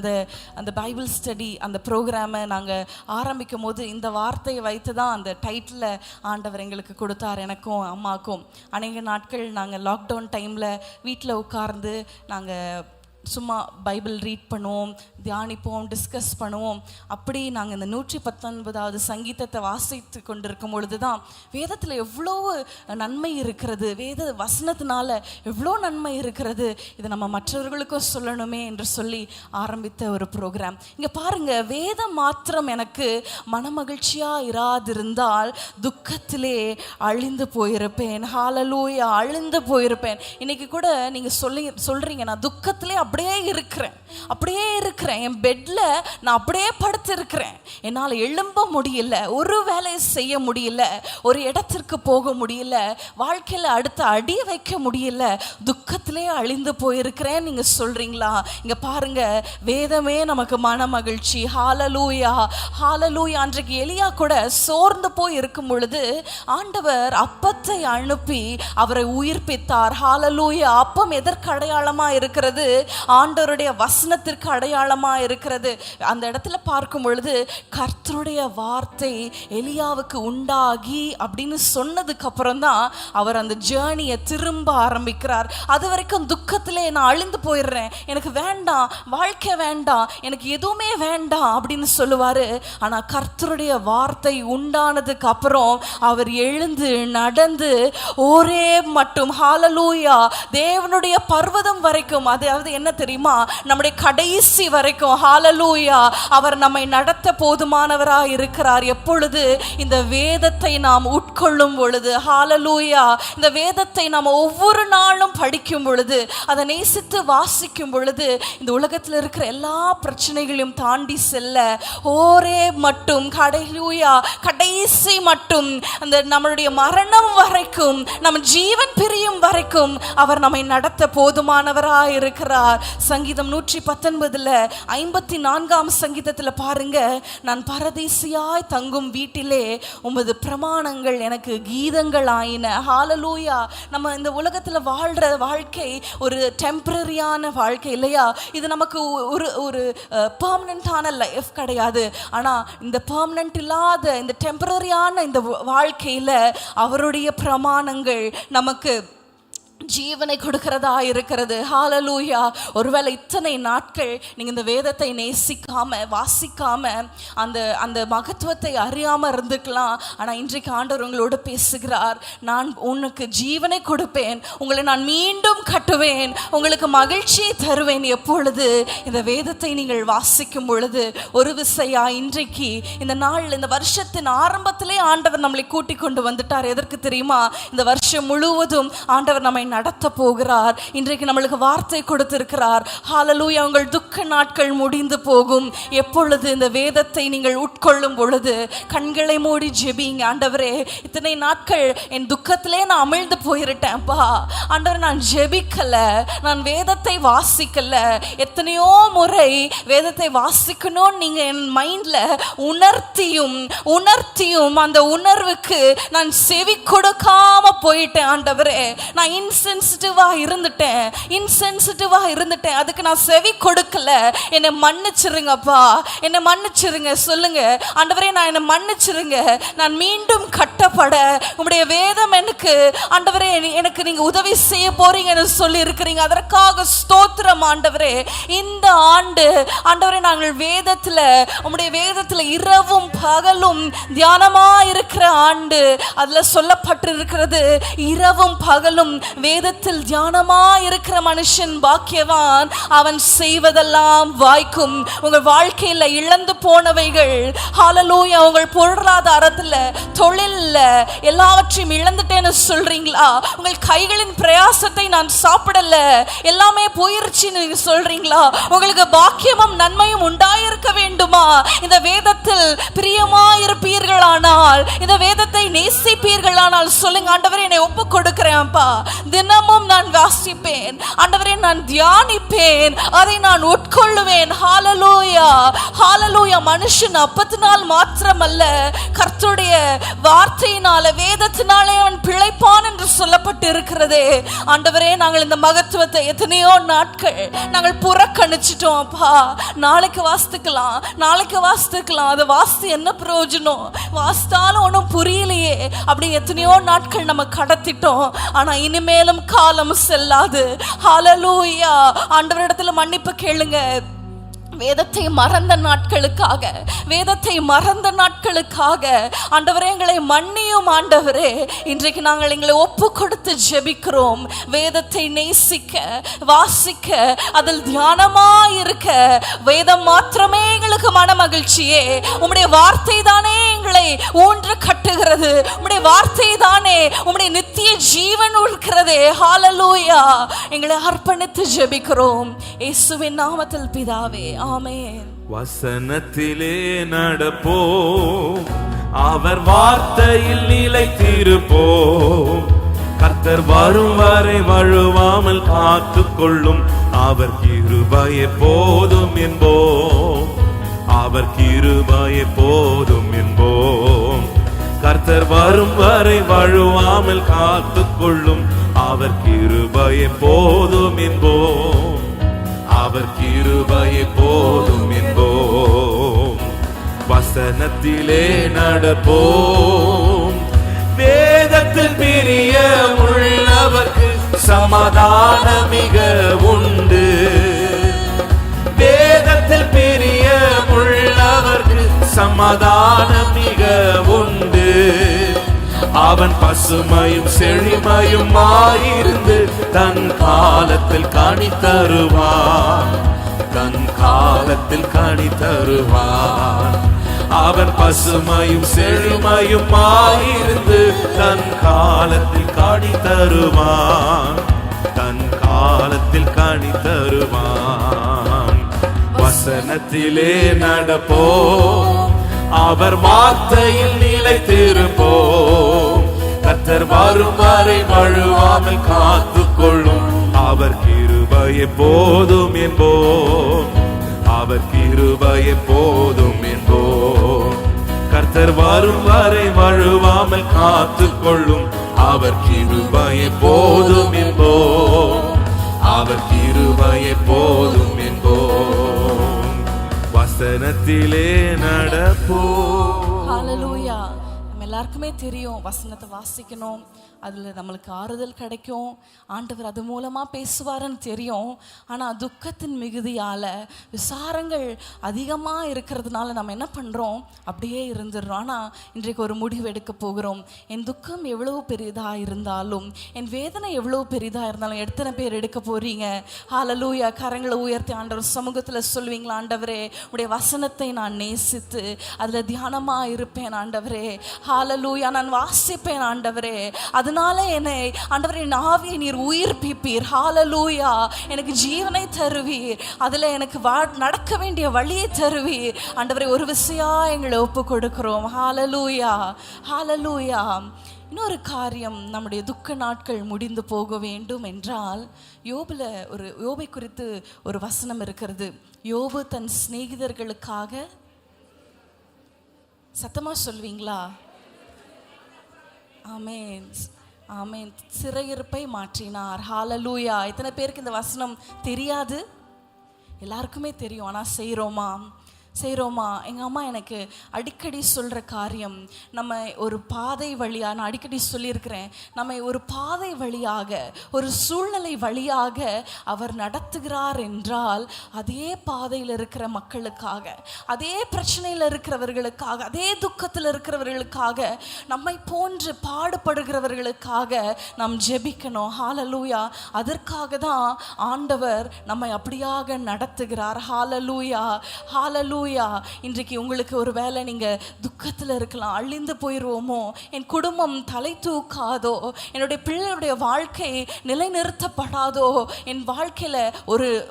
அந்த பைபிள் ஸ்டடி அந்த ப்ரோக்ராமை நாங்கள் ஆரம்பிக்கும் போது இந்த வார்த்தையை வைத்து தான் அந்த டைட்டில் ஆண்டவர் எங்களுக்கு கொடுத்தார், எனக்கும் அம்மாக்கும். அநேக நாட்கள் நாங்கள் லாக்டவுன் டைமில் வீட்டில் உட்கார்ந்து நாங்கள் சும்மா பைபிள் ரீட் பண்ணுவோம், தியானிப்போம், டிஸ்கஸ் பண்ணுவோம். அப்படி நாங்கள் இந்த 119வது சங்கீதத்தை வாசித்து கொண்டிருக்கும் பொழுது தான் வேதத்தில் எவ்வளோ நன்மை இருக்கிறது, வேத வசனத்தினால எவ்வளோ நன்மை இருக்கிறது, இதை நம்ம மற்றவர்களுக்கும் சொல்லணுமே என்று சொல்லி ஆரம்பித்த ஒரு ப்ரோக்ராம். இங்கே பாருங்கள், வேதம் மாத்திரம் எனக்கு மனமகிழ்ச்சியாக இராதிருந்தால் துக்கத்திலே அழிந்து போயிருப்பேன். ஹல்லேலூயா. அழிந்து போயிருப்பேன். இன்னைக்கு கூட நீங்கள் சொல்கிறீங்க, நான் துக்கத்திலே அப்படியே இருக்கிறேன், என் பெட்ல நான் அப்படியே படுத்து இருக்கிறேன், என்னால் எழும்ப முடியல, ஒரு வேலையை செய்ய முடியல, ஒரு இடத்திற்கு போக முடியல, வாழ்க்கையில் அடுத்த அடி வைக்க முடியல, துக்கத்திலே அழிந்து போயிருக்கிறேன் நீங்க சொல்றீங்களா? இங்க பாருங்க, வேதமே நமக்கு மன மகிழ்ச்சி. ஹல்லேலூயா, ஹல்லேலூயா. அன்றைக்கு எலியா கூட சோர்ந்து போய் இருக்கும் பொழுது ஆண்டவர் அப்பத்தை அனுப்பி அவரை உயிர்ப்பித்தார். ஹல்லேலூயா. அப்பம் எதற்கு அடையாளமா இருக்கிறது? ஆண்டவருடைய வசனத்திற்கு அடையாளமா இருக்கிறது. அந்த இடத்துல பார்க்கும் பொழுது கர்த்தருடைய வார்த்தை எலியாவுக்கு உண்டாகி அப்படின்னு சொன்னதுக்கு அப்புறம் தான் அவர் அந்த ஜேர்னியை திரும்ப ஆரம்பிக்கிறார். அது வரைக்கும் துக்கத்திலே நான் அழிந்து போயிடுறேன், எனக்கு வேண்டாம், வாழ்க்கை வேண்டாம், எனக்கு எதுவுமே வேண்டாம் அப்படின்னு சொல்லுவாரு. ஆனா கர்த்தருடைய வார்த்தை உண்டானதுக்கு அப்புறம் அவர் எழுந்து நடந்து ஒரே மட்டும், ஹல்லேலூயா, தேவனுடைய பர்வதம் வரைக்கும், அதாவது என்ன தெரியுமா, நம்முடைய கடைசி வரைக்கும், ஹல்லேலூயா, அவர் நம்மை நடத்த போதுமானவராய் இருக்கிறார். எப்பொழுது? இந்த வேதத்தை நாம் உட்கொள்ளும் பொழுது. ஹல்லேலூயா. இந்த வேதத்தை நாம் ஒவ்வொரு நாளும் படிக்கும் பொழுது, அதை நேசித்து வாசிக்கும் பொழுது, இந்த உலகத்தில் இருக்கிற எல்லா பிரச்சனைகளையும் தாண்டி செல்ல ஒரே மட்டும், ஹல்லேலூயா, கடைசி மட்டும், அந்த நம்மளுடைய மரணம் வரைக்கும், நம்ம ஜீவன் பிரியும் வரைக்கும் அவர் நம்மை நடத்த போதுமானவராய் இருக்கிறார். சங்கீதம் 119 54 சங்கீதத்தில் பாருங்க, நான் பரதேசியாய் தங்கும் வீட்டிலே உமது பிரமாணங்கள் எனக்கு கீதங்கள் ஆயின. ஹல்லேலூயா. நம்ம இந்த உலகத்தில் வாழ்ற வாழ்க்கை ஒரு டெம்பரரியான வாழ்க்கை இல்லையா? இது நமக்கு ஒரு பெர்மனண்டான லைஃப் கிடையாது. ஆனால் இந்த பெர்மனண்ட் இல்லாத இந்த டெம்பரரியான இந்த வாழ்க்கையில் அவருடைய பிரமாணங்கள் நமக்கு ஜீவனை கொடுக்கிறதா இருக்கிறது. ஹல்லேலூயா. ஒருவேளை இத்தனை நாட்கள் நீங்க இந்த வேதத்தை நேசிக்காம வாசிக்காம அந்த மகத்துவத்தை அறியாம இருந்துக்கலாம். ஆனா இன்றைக்கு ஆண்டவர் உங்களோடு பேசுகிறார். நான் உனக்கு ஜீவனை கொடுப்பேன், உங்களை நான் மீண்டும் கட்டுவேன், உங்களுக்கு மகிழ்ச்சியை தருவேன். எப்பொழுது? இந்த வேதத்தை நீங்கள் வாசிக்கும் பொழுது. ஒரு விசையா இன்றைக்கு இந்த நாள், இந்த வருஷத்தின் ஆரம்பத்திலே ஆண்டவர் நம்மளை கூட்டிக் கொண்டு வந்துட்டார். எதற்கு தெரியுமா? இந்த வருஷம் முழுவதும் ஆண்டவர் நம்மை நடத்த போகிறார். இன்றைக்கு நம்மளுக்கு வார்த்தை கொடுத்திருக்கிறார். ஹல்லேலூயா. உங்கள் துக்க நாட்கள் முடிந்து போகும். எப்பொழுது? இந்த வேதத்தை நீங்கள் உட்கொள்ளும் பொழுது. கண்களை மூடி ஜெபிங்க. ஆண்டவரே, இத்தனை நாட்கள் என் துக்கத்திலே நான் அமிழ்ந்து போயிருட்டேன்ப்பா. ஆண்டவர், நான் ஜெபிக்கல, நான் வேதத்தை வாசிக்கல. எத்தனையோ முறை வேதத்தை வாசிக்கணும்னு நீங்க என் மைண்ட்ல உணர்த்தியும் அந்த உணர்வுக்கு நான் செவி கொடுக்காம போயிட்டேன். ஆண்டவரே, நான் இன்சென்சிட்டிவா இருந்துட்டேன், அதுக்கு நான் செவி கொடுக்கல, என்னை மன்னிச்சிருங்கப்பா, என்னை மன்னிச்சிருங்க. சொல்லுங்க, ஆண்டவரே நான் என்னை மன்னிச்சிருங்க, நான் மீண்டும் கட்டப்பட உம்முடைய வேதம் எனக்கு ஆண்டவரே எனக்கு நீங்க உதவி செய்ய போறீங்கன்னு சொல்லி இருக்கிறீங்க. அதற்காக ஸ்தோத்திரம் ஆண்டவரே. இந்த ஆண்டு ஆண்டவரே நாங்கள் வேதத்துல உம்முடைய வேதத்துல இரவும் பகலும் தியானமா இருக்கிற ஆண்டு. அதுல சொல்லப்பட்டிருக்கிறது, இரவும் பகலும் வேதத்தில் தியானமா இருக்கிற மனுஷன் பாக்கியவான், அவன் செய்வதெல்லாம் வாய்க்கும். உங்கள் வாழ்க்கையில இழந்து போனவைகள், ஹல்லேலூயா, உங்கள் பொருளாதாரத்துல தொழில்ல எல்லாவற்றையும் இழந்துட்டேன்னு சொல்றீங்களா? உங்கள் கைகளின் பிரயாசத்தை நான் சாப்பிடல, எல்லாமே போயிருச்சுன்னு நீங்க சொல்றீங்களா? உங்களுக்கு பாக்கியமும் நன்மையும் உண்டாயிருக்க வேண்டுமா? இந்த வேதத்தில் பிரியமா இருப்பீர்களானால், இந்த வேதத்தை நேசிப்பீர்களானால் சொல்லுங்க, ஆண்டவரே என்னை ஒப்பு கொடுக்கிறேன்ப்பா, தினமும் நான் வாசிப்பேன் ஆண்டவரே, நான் தியானிப்பேன், அதை நான் உட்கொள்ளுவேன். ஹல்லேலூயா, ஹல்லேலூயா. மனுஷன் அப்பத்தினால் மாத்திரமல்ல, கர்த்தருடைய வார்த்தையினால வேதத்தினாலே அவன் பிழைப்பான் என்று சொல்லப்பட்டு இருக்கிறதே. ஆண்டவரே, நாங்கள் இந்த மகத்துவத்தை எத்தனையோ நாட்கள் நாங்கள் புறக்கணிச்சிட்டோம் அப்பா. நாளைக்கு வாசித்துக்கலாம், அதை வாசித்து என்ன பிரயோஜனம்? வாசித்தாலும் ஒன்றும் புரியலையே, அப்படி எத்தனையோ நாட்கள் நம்ம கடத்திட்டோம். ஆனா இனிமேலும் காலம் செல்லாது. ஹல்லேலூயா. ஆண்டவரிடத்துல மன்னிப்பு கேளுங்க. வேதத்தை மறந்த நாட்களுக்காக ஆண்டவரே எங்களை மன்னியும் ஆண்டவரே. இன்றைக்கு நாங்கள் எங்களை ஒப்பு கொடுத்து ஜெபிக்கிறோம். வேதத்தை நேசிக்க, வாசிக்க, அதில் தியானமா இருக்க. வேதம் மாத்திரமே எங்களுக்கு மன மகிழ்ச்சியே. உம்முடைய வார்த்தை தானே எங்களை ஊன்று கட்டுகிறது. உம்முடைய வார்த்தை தானே உம்முடைய நித்திய ஜீவன் இருக்கிறதே. ஹல்லேலூயா. எங்களை அர்ப்பணித்து ஜெபிக்கிறோம் இயேசுவின் நாமத்தில் பிதாவே, ஆமென். வசனத்திலே நடப்போம், அவர் வார்த்தையில் நிலைத்திருப்போம். கர்த்தர் வரும் வரை வழுவாமல் காத்துக் கொள்ளும், அவர் கிருபை போதும் என்போம், அவர் கிருபை போதும் என்போம். கர்த்தர் வரும் வரை வழுவாமல் காத்துக் கொள்ளும், அவர் கிருபை போதும் என்போம், அவர் கிருபை போதும் என்போம். வசனத்திலே நடப்போம், வேதத்தில் பிரிய உள்ளவர்க்கு சமாதானம் மிக உண்டு. வேதத்தில் பிரிய உள்ளவர்க்கு சமாதானம் மிக உண்டு. அவன் பசுமையும் செழிமையும் ஆயிருந்து தன் காலத்தில் கனி தருவான், தன் காலத்தில் கனி தருவான். அவன் பசுமையும் செழிமையும் ஆயிருந்து தன் காலத்தில் கனி தருவான், தன் காலத்தில் கனி தருவான். வசனத்திலே நடப்போம், அவர் வார்த்தையில் நிலைத்திருப்போம். கர்த்தர் வரும் வரை வழுவாமல் காத்துக் கொள்ளும், அவர் கிருபை போதும் என்போம், அவர் கிருபை போதும் என்போம். கர்த்தர் வரும் வரை வழுவாமல் காத்துக் கொள்ளும், அவர் கிருபை போதும் என்போம், அவர் கிருபை போதும் என்போம். வசனத்திலே நடப்போம். ஹல்லேலூயா. நம்ம எல்லாருக்குமே தெரியும், வசனத்தை வாசிக்கணும், அதில் நம்மளுக்கு ஆறுதல் கிடைக்கும், ஆண்டவர் அது மூலமாக பேசுவாருன்னு தெரியும். ஆனால் துக்கத்தின் மிகுதியால், விசாரங்கள் அதிகமாக இருக்கிறதுனால நம்ம என்ன பண்ணுறோம், அப்படியே இருந்துடுறோம். ஆனால் இன்றைக்கு ஒரு முடிவு எடுக்க போகிறோம். என் துக்கம் எவ்வளவு பெரிதாக இருந்தாலும், என் வேதனை எவ்வளோ பெரிதாக இருந்தாலும், எத்தனை பேர் எடுக்க போகிறீங்க? ஹல்லேலூயா. கரங்களை உயர்த்தி ஆண்டவர் சமூகத்தில் சொல்வீங்களா, ஆண்டவரே உடைய வசனத்தை நான் நேசித்து அதில் தியானமாக இருப்பேன் ஆண்டவரே. ஹல்லேலூயா. நான் வாசிப்பேன் ஆண்டவரே, அதனால என்னை ஆண்டவரே என் ஆவியை நீர் உயிர்ப்பிப்பீர். ஹல்லேலூயா. எனக்கு ஜீவனை தருவீர், அதில் எனக்கு நடக்க வேண்டிய வழியை தருவீர் ஆண்டவரே. ஒரு விசையா எங்களை ஒப்பு கொடுக்கிறோம். ஹல்லேலூயா, ஹல்லேலூயா. இன்னொரு காரியம், நம்முடைய துக்க நாட்கள் முடிந்து போக வேண்டும் என்றால், யோபை குறித்து ஒரு வசனம் இருக்கிறது. யோபு தன் சிநேகிதர்களுக்காக, சத்தமா சொல்வீங்களா? ஆமென். ஆமென். சிறையிருப்பை மாற்றினார். ஹalleluya. எத்தனை பேருக்கு இந்த வசனம் தெரியாது? எல்லாருக்குமே தெரியும். ஆனால் செய்கிறோமா? எங்கள் அம்மா எனக்கு அடிக்கடி சொல்கிற காரியம், நம்ம ஒரு பாதை வழியாக, நான் அடிக்கடி சொல்லியிருக்கிறேன், நம்ம ஒரு பாதை வழியாக, ஒரு சூழ்நிலை வழியாக அவர் நடத்துகிறார் என்றால், அதே பாதையில் இருக்கிற மக்களுக்காக, அதே பிரச்சனையில் இருக்கிறவர்களுக்காக, அதே துக்கத்தில் இருக்கிறவர்களுக்காக, நம்மை போன்று பாடுபடுகிறவர்களுக்காக நாம் ஜெபிக்கணும். ஹalleluya. அதற்காக தான் ஆண்டவர் நம்மை அப்படியாக நடத்துகிறார். ஹalleluya. இன்றைக்கு உங்களுக்கு ஒரு வேளை நீங்கள் துக்கத்தில் இருக்கலாம், அழிந்து போயிடுவோமோ, என் குடும்பம் தலை தூக்காதோ, என்னுடைய பிள்ளைகளுடைய வாழ்க்கை நிலைநிறுத்தப்படாதோ, என் வாழ்க்கையில்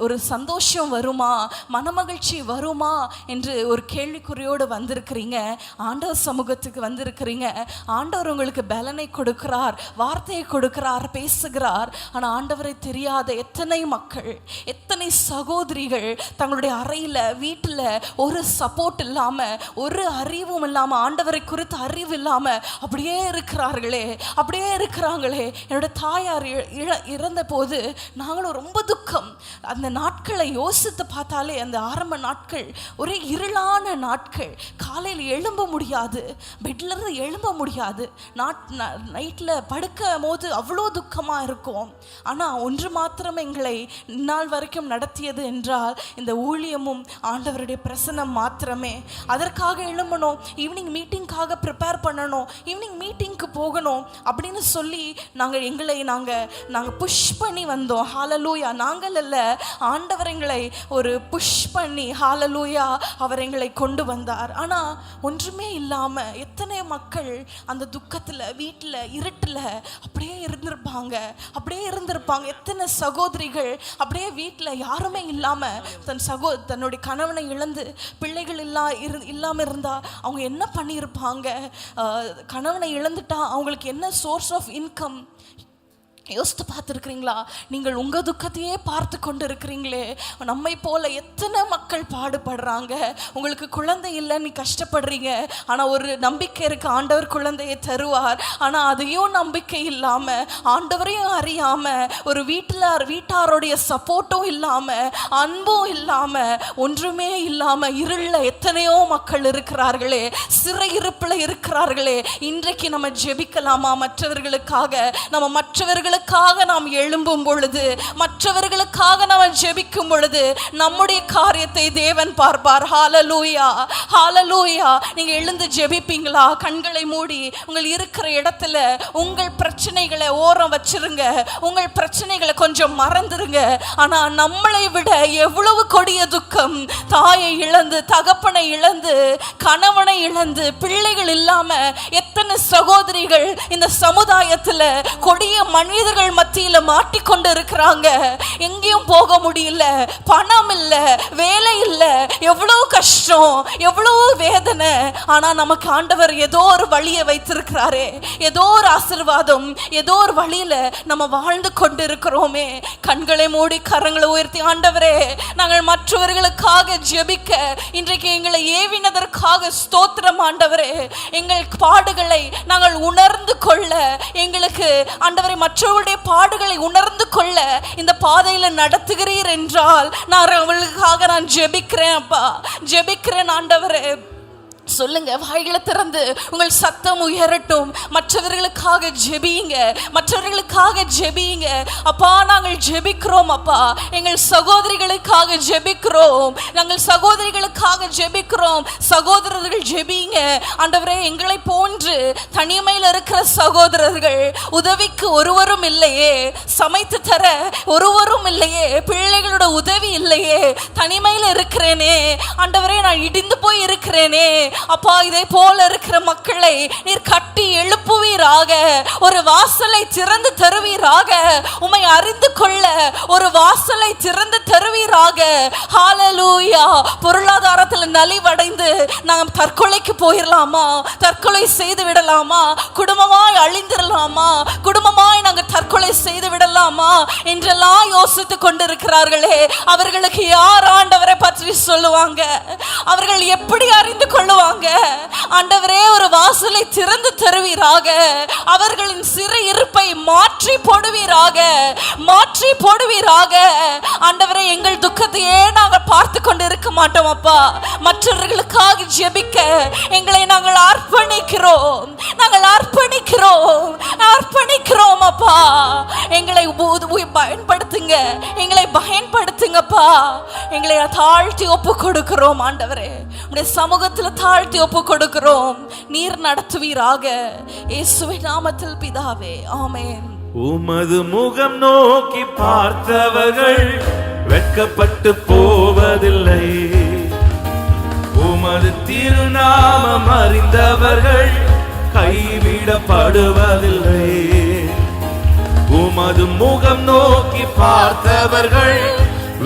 ஒரு சந்தோஷம் வருமா, மனமகிழ்ச்சி வருமா என்று ஒரு கேள்விக்குறியோடு வந்திருக்கிறீங்க. ஆண்டவர் சமூகத்துக்கு வந்திருக்கிறீங்க. ஆண்டவர் உங்களுக்கு பலனை கொடுக்கிறார், வார்த்தையை கொடுக்கிறார், பேசுகிறார். ஆனால் ஆண்டவரை தெரியாத எத்தனை மக்கள், எத்தனை சகோதரிகள் தங்களுடைய அறையில், வீட்டில் ஒரு சப்போர்ட் இல்லாம, ஒரு அறிவும் இல்லாம, ஆண்டவரை குறித்து அறிவு இல்லாம அப்படியே இருக்கிறாங்களே. என்னோட தாயார் இறந்த போது நாங்களும் ரொம்ப துக்கம். அந்த நாட்களை யோசித்து பார்த்தாலே அந்த ஆரம்ப நாட்கள் ஒரே இருளான நாட்கள். காலையில் எழும்ப முடியாது, பெட்ல இருந்து எழும்ப முடியாது, நைட்ல படுக்கும் போது அவ்வளோ துக்கமா இருக்கும். ஆனா ஒன்று மாத்திரம் எங்களை இந்நாள் வரைக்கும் நடத்தியது என்றால் இந்த ஊழியமும் ஆண்டவருடைய பிரசன்னம் மாத்திரமே. அதற்காக எழும்பணும், ஈவினிங் மீட்டிங்காக ப்ரிப்பேர் பண்ணணும், ஈவினிங் மீட்டிங்க்கு போகணும் அப்படின்னு சொல்லி நாங்கள் புஷ் பண்ணி வந்தோம். ஹalleluya. நாங்கள் அல்ல, ஆண்டவர் எங்களை ஒரு புஷ் பண்ணி, ஹalleluya, அவர் எங்களை கொண்டு வந்தார். ஆனால் ஒன்றுமே இல்லாமல் எத்தனை மக்கள் அந்த துக்கத்தில், வீட்டில், இருட்டில் அப்படியே இருந்திருப்பாங்க. எத்தனை சகோதரிகள் அப்படியே வீட்டில் யாருமே இல்லாமல் தன்னுடைய கணவனை இழந்து பிள்ளைகள் இல்லாமல் இருந்தா அவங்க என்ன பண்ணியிருப்பாங்க? கணவனை இழந்துட்டா அவங்களுக்கு என்ன சோர்ஸ் ஆஃப் இன்கம்? யோசித்து பார்த்துருக்கிறீங்களா? நீங்கள் உங்கள் துக்கத்தையே பார்த்து கொண்டு இருக்கிறீங்களே. நம்மை போல எத்தனை மக்கள் பாடுபடுறாங்க. உங்களுக்கு குழந்தை இல்லைன்னு கஷ்டப்படுறீங்க, ஆனால் ஒரு நம்பிக்கை இருக்கு, ஆண்டவர் குழந்தையை தருவார். ஆனால் அதையும் நம்பிக்கை இல்லாமல், ஆண்டவரையும் அறியாமல், ஒரு வீட்டாருடைய சப்போர்ட்டும் இல்லாமல், அன்பும் இல்லாமல், ஒன்றுமே இல்லாமல் இருளில் எத்தனையோ மக்கள் இருக்கிறார்களே, சிறையிருப்பில் இருக்கிறார்களே. இன்றைக்கு நம்ம ஜெபிக்கலாமா? மற்றவர்களுக்காக நாம் எழும்பும் பொழுது, மற்றவர்களுக்காக நாம் ஜெபிக்கும் பொழுது நம்முடைய காரியத்தை தேவன் பார்ப்பார். ஹalleluya. நீங்க எழுந்து ஜெபிப்பீங்களா? கண்களை மூடி உங்கள் இருக்கிற இடத்துல உங்கள் பிரச்சனைகளை ஓரம் வச்சிருங்க, உங்கள் பிரச்சனைகளை கொஞ்சம் மறந்துருங்க. ஆனா நம்மளை விட எவ்வளவு கொடிய துக்கம், தாயை இழந்து, தகப்பனை இழந்து, கணவனை இழந்து, பிள்ளைகள் இல்லாம எத்தனை சகோதரிகள் இந்த சமுதாயத்துல கொடிய மனிதர்கள் மத்தியில மாட்டிக்கொண்டு இருக்கிறாங்க. எங்கேயும் போக முடியல, பணம் இல்ல, வேலை இல்ல, எவ்வளவு கஷ்டம், எவ்வளவு வேதனை. ஆனா நமக்கு ஆண்டவர் ஏதோ ஒரு வழியை வைத்திருக்கிறாரே, ஏதோ ஒரு ஆசீர்வாதம், ஏதோ ஒரு வழியில நம்ம வாழ்ந்து கொண்டு இருக்கிறோமே. கண்களை மூடி கரங்களை உயர்த்தி, ஆண்டவரே, நாங்கள் மற்றவர்களுக்காக ஜெபிக்க இன்றைக்கு எங்களை ஏவினதற்காக ஸ்தோத்திரம். ஆண்டவரே, எங்கள் பாடுகளை நாங்கள் உணர்ந்து கொள்ள, எங்களுக்கு ஆண்டவரை மற்றவர்களுடைய பாடுகளை உணர்ந்து கொள்ள இந்த பாதையில நடத்துகிறீர் என்றால் அவளுக்காக நான் ஜெபிக்கிறேன். அப்பா, ஜெபிக்கிறேன். ஆண்டவரே, சொல்லுங்க, வாய்களை திறந்து உங்கள் சத்தம் உயரட்டும். மற்றவர்களுக்காக ஜெபியுங்க. அப்பா, நாங்கள் ஜெபிக்கிறோம். அப்பா, எங்கள் சகோதரிகளுக்காக ஜெபிக்கிறோம். சகோதரர்கள் ஜெபியுங்க. ஆண்டவரே, எங்களை போன்று தனிமையில் இருக்கிற சகோதரர்கள், உதவிக்கு ஒருவரும் இல்லையே, சமைத்து தர ஒருவரும் இல்லையே, பிள்ளைகளோட உதவி இல்லையே, தனிமையில் இருக்கிறேனே. ஆண்டவரே, நான் இடிந்து போய் இருக்கிறேனே. அப்பா, இதை போல இருக்கிற மக்களை நீர் கட்டி எழுப்புவீராக, ஒரு வாசலை திறந்து தருவீராக, உம்மை அறிந்து கொள்ள ஒரு வாசலை திறந்து தருவீராக. ஹalleluya. பொருளாதாரத்தில் நலிவடைந்து நாம் தற்கொலைக்கு போயிடலாமா? தற்கொலை செய்து விடலாமா? குடும்பமாய் அழிந்திடலாமா? குடும்பமாய் நாங்கள் தற்கொலை செய்து விடலாமா என்றெல்லாம் யோசித்து கொண்டிருக்கிறார்களே, அவர்களுக்கு யார் ஆண்டவரை பற்றி சொல்லுவாங்க? அவர்கள் எப்படி அறிந்து கொள்ளுவாங்க? ஆண்டவரே, ஒரு வாசலை திறந்து தருவீராக, அவர்களின் சிறு இருப்பை மாற்றி போடுவீராக, மாற்றி போடுவீராக. ஆண்டவரே, எங்கள் துக்கத்தையே நாங்கள் பார்த்து கொண்டு இருக்க மாட்டோம் அப்பா. மற்றவர்களுக்காக ஜெபிக்க எங்களை நாங்கள் அர்ப்பணிக்கிறோம், நாங்கள் அர்ப்பணிக்கிறோம், அர்ப்பணிக்கிறோம் அப்பா. எங்களை பயன்படுத்துங்க, எங்களை பயன்படுத்துங்கப்பா. எங்களை தாழ்த்தி ஒப்பு கொடுக்கிறோம் ஆண்டவரே, உடைய சமூகத்தில் தாழ்த்தி ஒப்பு கொடுக்கிறோம். நீர் நடத்துவீராக, இயேசுவின் நாமத்தில் பிதாவே, ஆமென். உமது முகம் நோக்கி பார்த்தவர்கள் வெட்கப்பட்டு போவதில்லை, உமது திருநாமம் அறிந்தவர்கள் கைவிடப்படுவதில்லை. உமது முகம் நோக்கி பார்த்தவர்கள்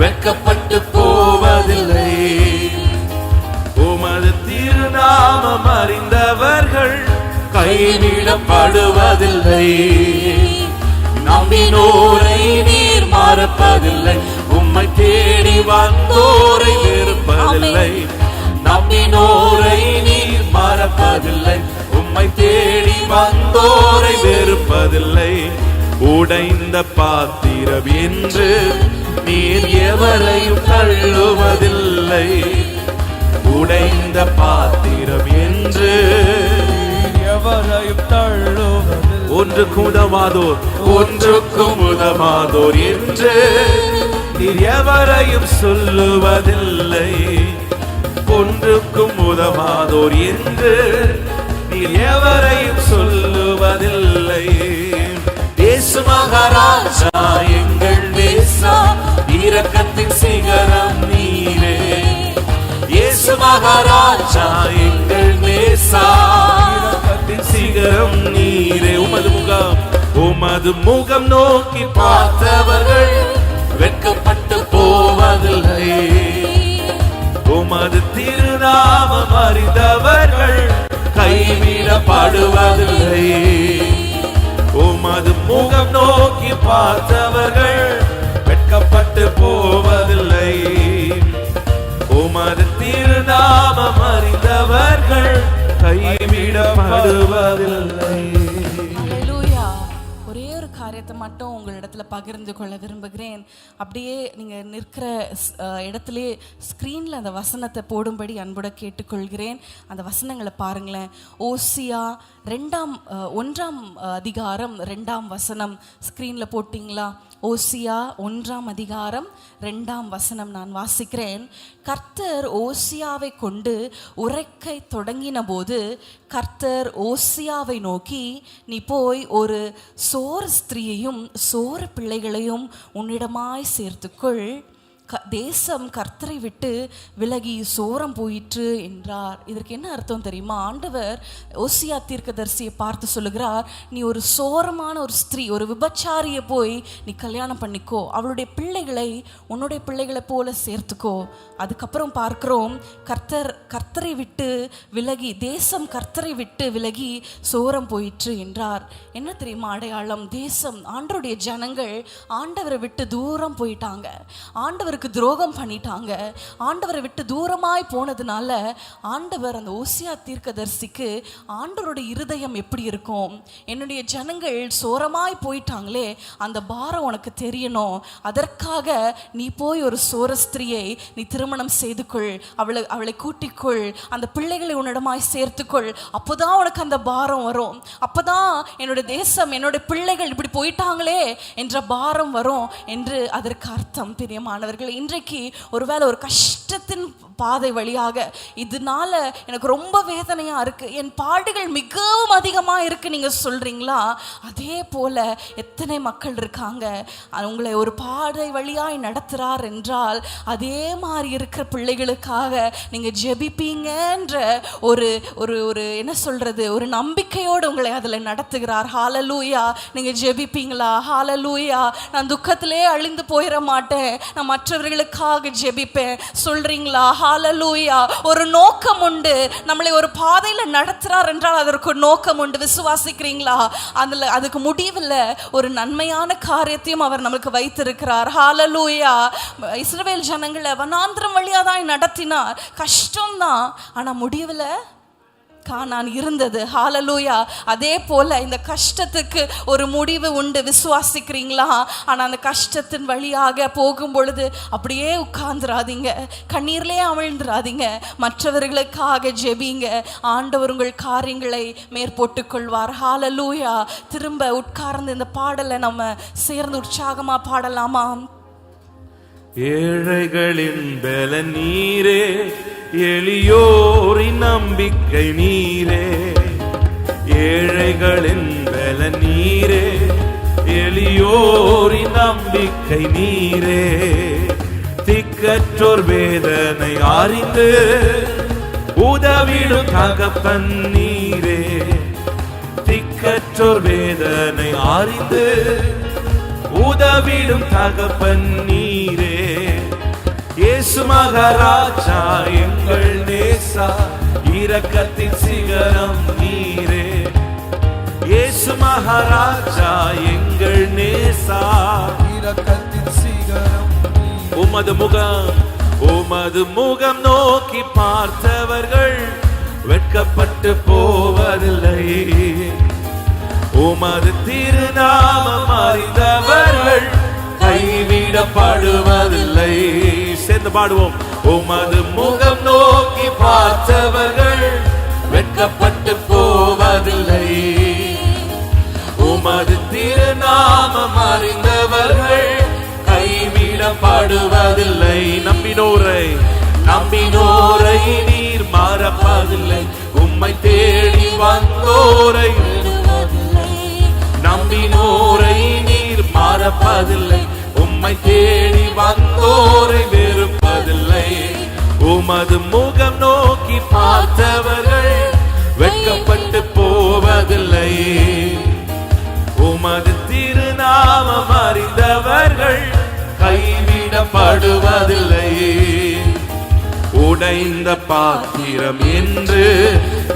வெட்கப்பட்டு போவதில்லை, உமது திருநாமம் அறிந்தவர்கள் கைவிடப்படுவதில்லை. நம்பினோரை நீர் மறப்பதில்லை, உம்மை தேடி வந்தோரை வெறுப்பதில்லை. நம்பினோரை நீர் மறப்பதில்லை, உம்மை தேடி வந்தோரை வெறுப்பதில்லை. உடைந்த பாத்திரம் என்று நீர் எவரையும் தள்ளுவதில்லை, உடைந்த பாத்திரம் என்று எவரையும் தள்ளுவதில்லை. ஒன்றுக்கும் உதவாதோர், ஒன்றுக்கும் உதவாதோர் என்று நீர் எவரையும் சொல்லுவதில்லை, ஒன்றுக்கும் உதவாதோர் என்று நீர் எவரையும் சொல்லுவதில்லை. இயேசு மகாராஜா எங்கள் நேசா, இரக்கத்தின் சிகரம் நீரே. இயேசு மகாராஜா எங்கள் நேசா, இரக்கத்தின் சிகரம் நீரே. உமது முகம் நோக்கி பார்த்தவர்கள் வெட்கப்பட்டு போவதில்லை, உமது திருநாமம் அறிந்தவர்கள் கைவிடப்படுவதில்லை. உமது முகம் நோக்கி பார்த்தவர்கள் வெட்கப்பட்டு போவதில்லை, உமது திருநாமம் அறிந்தவர்கள் கைவிடப்படுவதில்லை. ஒரே ஒரு காரியத்தை மட்டும் உங்களிடத்துல பகிர்ந்து கொள்ள விரும்புகிறேன். அப்படியே நீங்க நிற்கிற இடத்திலே ஸ்கிரீன்ல அந்த வசனத்தை போடும்படி அன்புட கேட்டுக்கொள்கிறேன். அந்த வசனங்களை பாருங்களேன். ஓசியா 1ஆம் அதிகாரம் 2ஆம் வசனம் ஸ்கிரீன்ல போட்டிங்களா? ஓசியா 1ஆம் அதிகாரம் 2ஆம் வசனம் நான் வாசிக்கிறேன். கர்த்தர் ஓசியாவை கொண்டு உரைக்கை தொடங்கின போது கர்த்தர் ஓசியாவை நோக்கி, நீ போய் ஒரு சோர ஸ்திரீயையும் சோர பிள்ளைகளையும் உன்னிடமாய் சேர்த்துக்கொள், தேசம் கர்த்தரை விட்டு விலகி சோரம் போயிற்று என்றார். இதற்கு என்ன அர்த்தம் தெரியுமா? ஆண்டவர் ஓசியா தீர்க்கதரிசியை பார்த்து சொல்லுகிறார், நீ ஒரு சோரமான ஒரு ஸ்திரீ, ஒரு விபச்சாரியை போய் நீ கல்யாணம் பண்ணிக்கோ, அவளுடைய பிள்ளைகளை உன்னுடைய பிள்ளைகளை போல சேர்த்துக்கோ. அதுக்கப்புறம் பார்க்கிறோம், கர்த்தரை விட்டு விலகி, தேசம் கர்த்தரை விட்டு விலகி சோரம் போயிற்று என்றார். என்ன தெரியுமா அடையாளம்? தேசம், ஆண்டவருடைய ஜனங்கள் ஆண்டவரை விட்டு தூரம் போயிட்டாங்க, ஆண்டவருக்கு துரோகம் பண்ணிட்டாங்க. ஆண்டவரை விட்டு தூரமாய் போனதுனால ஆண்டவர் அந்த ஓசியா தீர்க்கதரிசிக்கு, ஆண்டவருடைய இருதயம் எப்படி இருக்கும், என்னுடைய ஜனங்கள் சோரமாய் போயிட்டாங்களே, அந்த பாரம் உனக்கு தெரியணும், அதற்காக நீ போய் ஒரு சோர ஸ்திரியை நீ திருமணம் செய்து கொள், அவளை கூட்டிக்கொள், அந்த பிள்ளைகளை உன்னிடமாய் சேர்த்துக்கொள், அப்போதான் உனக்கு அந்த பாரம் வரும், அப்போதான் என்னுடைய தேசம் என்னுடைய பிள்ளைகள் இப்படி போயிட்டாங்களே என்ற பாரம் வரும் என்று அதற்கு அர்த்தம். பிரியமானவர்கள், இன்றைக்கு ஒருவேளை ஒரு கஷ்டத்தின் பாதை வழியாக, இதனால எனக்கு ரொம்ப வேதனையா இருக்கு, என் பாடுகள் மிகவும் அதிகமா இருக்கு நீங்க சொல்றீங்களா? அதே போல எத்தனை மக்கள் இருக்காங்க, உங்களை ஒரு பாதை வழியாய் நடத்துறார் என்றால் அதே மாதிரி இருக்கிற பிள்ளைகளுக்காக நீங்க ஜெபிப்பீங்கன்ற ஒரு ஒரு ஒரு என்ன சொல்றது, ஒரு நம்பிக்கையோடு உங்களை அதுல நடத்துகிறார். ஹalleluya. நீங்க ஜெபிப்பீங்களா? ஹalleluya. நான் துக்கத்திலே அழிந்து போயிட மாட்டேன், நான் மற்றவர்களுக்காக ஜெபிப்பேன் சொல்றீங்களா? ஹalleluya. ஒரு நோக்கம் உண்டு. நம்மளை ஒரு பாதையில நடத்துறார் என்றால் அதற்கு ஒரு நோக்கம் உண்டு. விசுவாசிக்கிறீங்களா? அதுக்கு முடிவில் ஒரு நன்மையான காரியத்தையும் அவர் நமக்கு வைத்திருக்கிறார். ஹalleluya. இஸ்ரவேல் ஜனங்களை வனாந்திரம் வழியா தான் நடத்தினார். கஷ்டம்தான், ஆனா முடிவில் கானான் இருந்தது. ஹalleluya. அதே போல இந்த கஷ்டத்துக்கு ஒரு முடிவு உண்டு. விசுவாசிக்கிறீங்களா? ஆனா அந்த கஷ்டத்தின் வழியாக போகும் பொழுது அப்படியே உட்கார்ந்துராதீங்க, கண்ணீர்லயே அமிழ்ந்துராதீங்க. மற்றவர்களுக்காக ஜெபிங்க. ஆண்டவர் உங்கள் காரியங்களை மேற்போட்டுக் கொள்வார். ஹalleluya. திரும்ப உட்கார்ந்து இந்த பாடலை நம்ம சேர்ந்து உற்சாகமா பாடலாமா? ஏழைகளின் பலன் நீரே, எளியோரின் நம்பிக்கை நீரே. ஏழைகளின் பலன் நீரே, எளியோரின் நம்பிக்கை நீரே. திக்கற்றோர் வேதனை அறிந்து உதவிடும் தகப்பன் நீரே. திக்கற்றோர் வேதனை அறிந்து உதவிடும் தகப்பன் நீரே. இயேசு மகாராஜா எங்கள் நேசா, இரக்கத்தின் சிகரம் நீரே. இயேசு மகாராஜா எங்கள் நேசா, இரக்கத்தின் சிகரம். உமது முகம் நோக்கி பார்த்தவர்கள் வெட்கப்பட்டு போவதில்லை. உமது திருநாமம் அறிந்தவர்கள் கைவிடப்படுவதில்லை. சேர்ந்து பாடுவோம். உமது முகம் நோக்கி பார்த்தவர்கள் வெட்கப்பட்டு போவதில்லை. உமது திருநாமம் அறிந்தவர்கள் கைவிடப்படுவதில்லை. நம்பினோரை நீர் மறப்பதில்லை. உம்மை தேடி வந்தோரை நம்பினோரை நீர் மறப்பதில்லை. உம்மை தேடி வந்தோரை வெறுப்பதில்லை. உமது முகம் நோக்கி பார்த்தவர்கள் வெட்கப்பட்டு போவதில்லை. உமது திருநாமம் அறிந்தவர்கள் கைவிடப்படுவதில்லை. உடைந்த பாத்திரம் என்று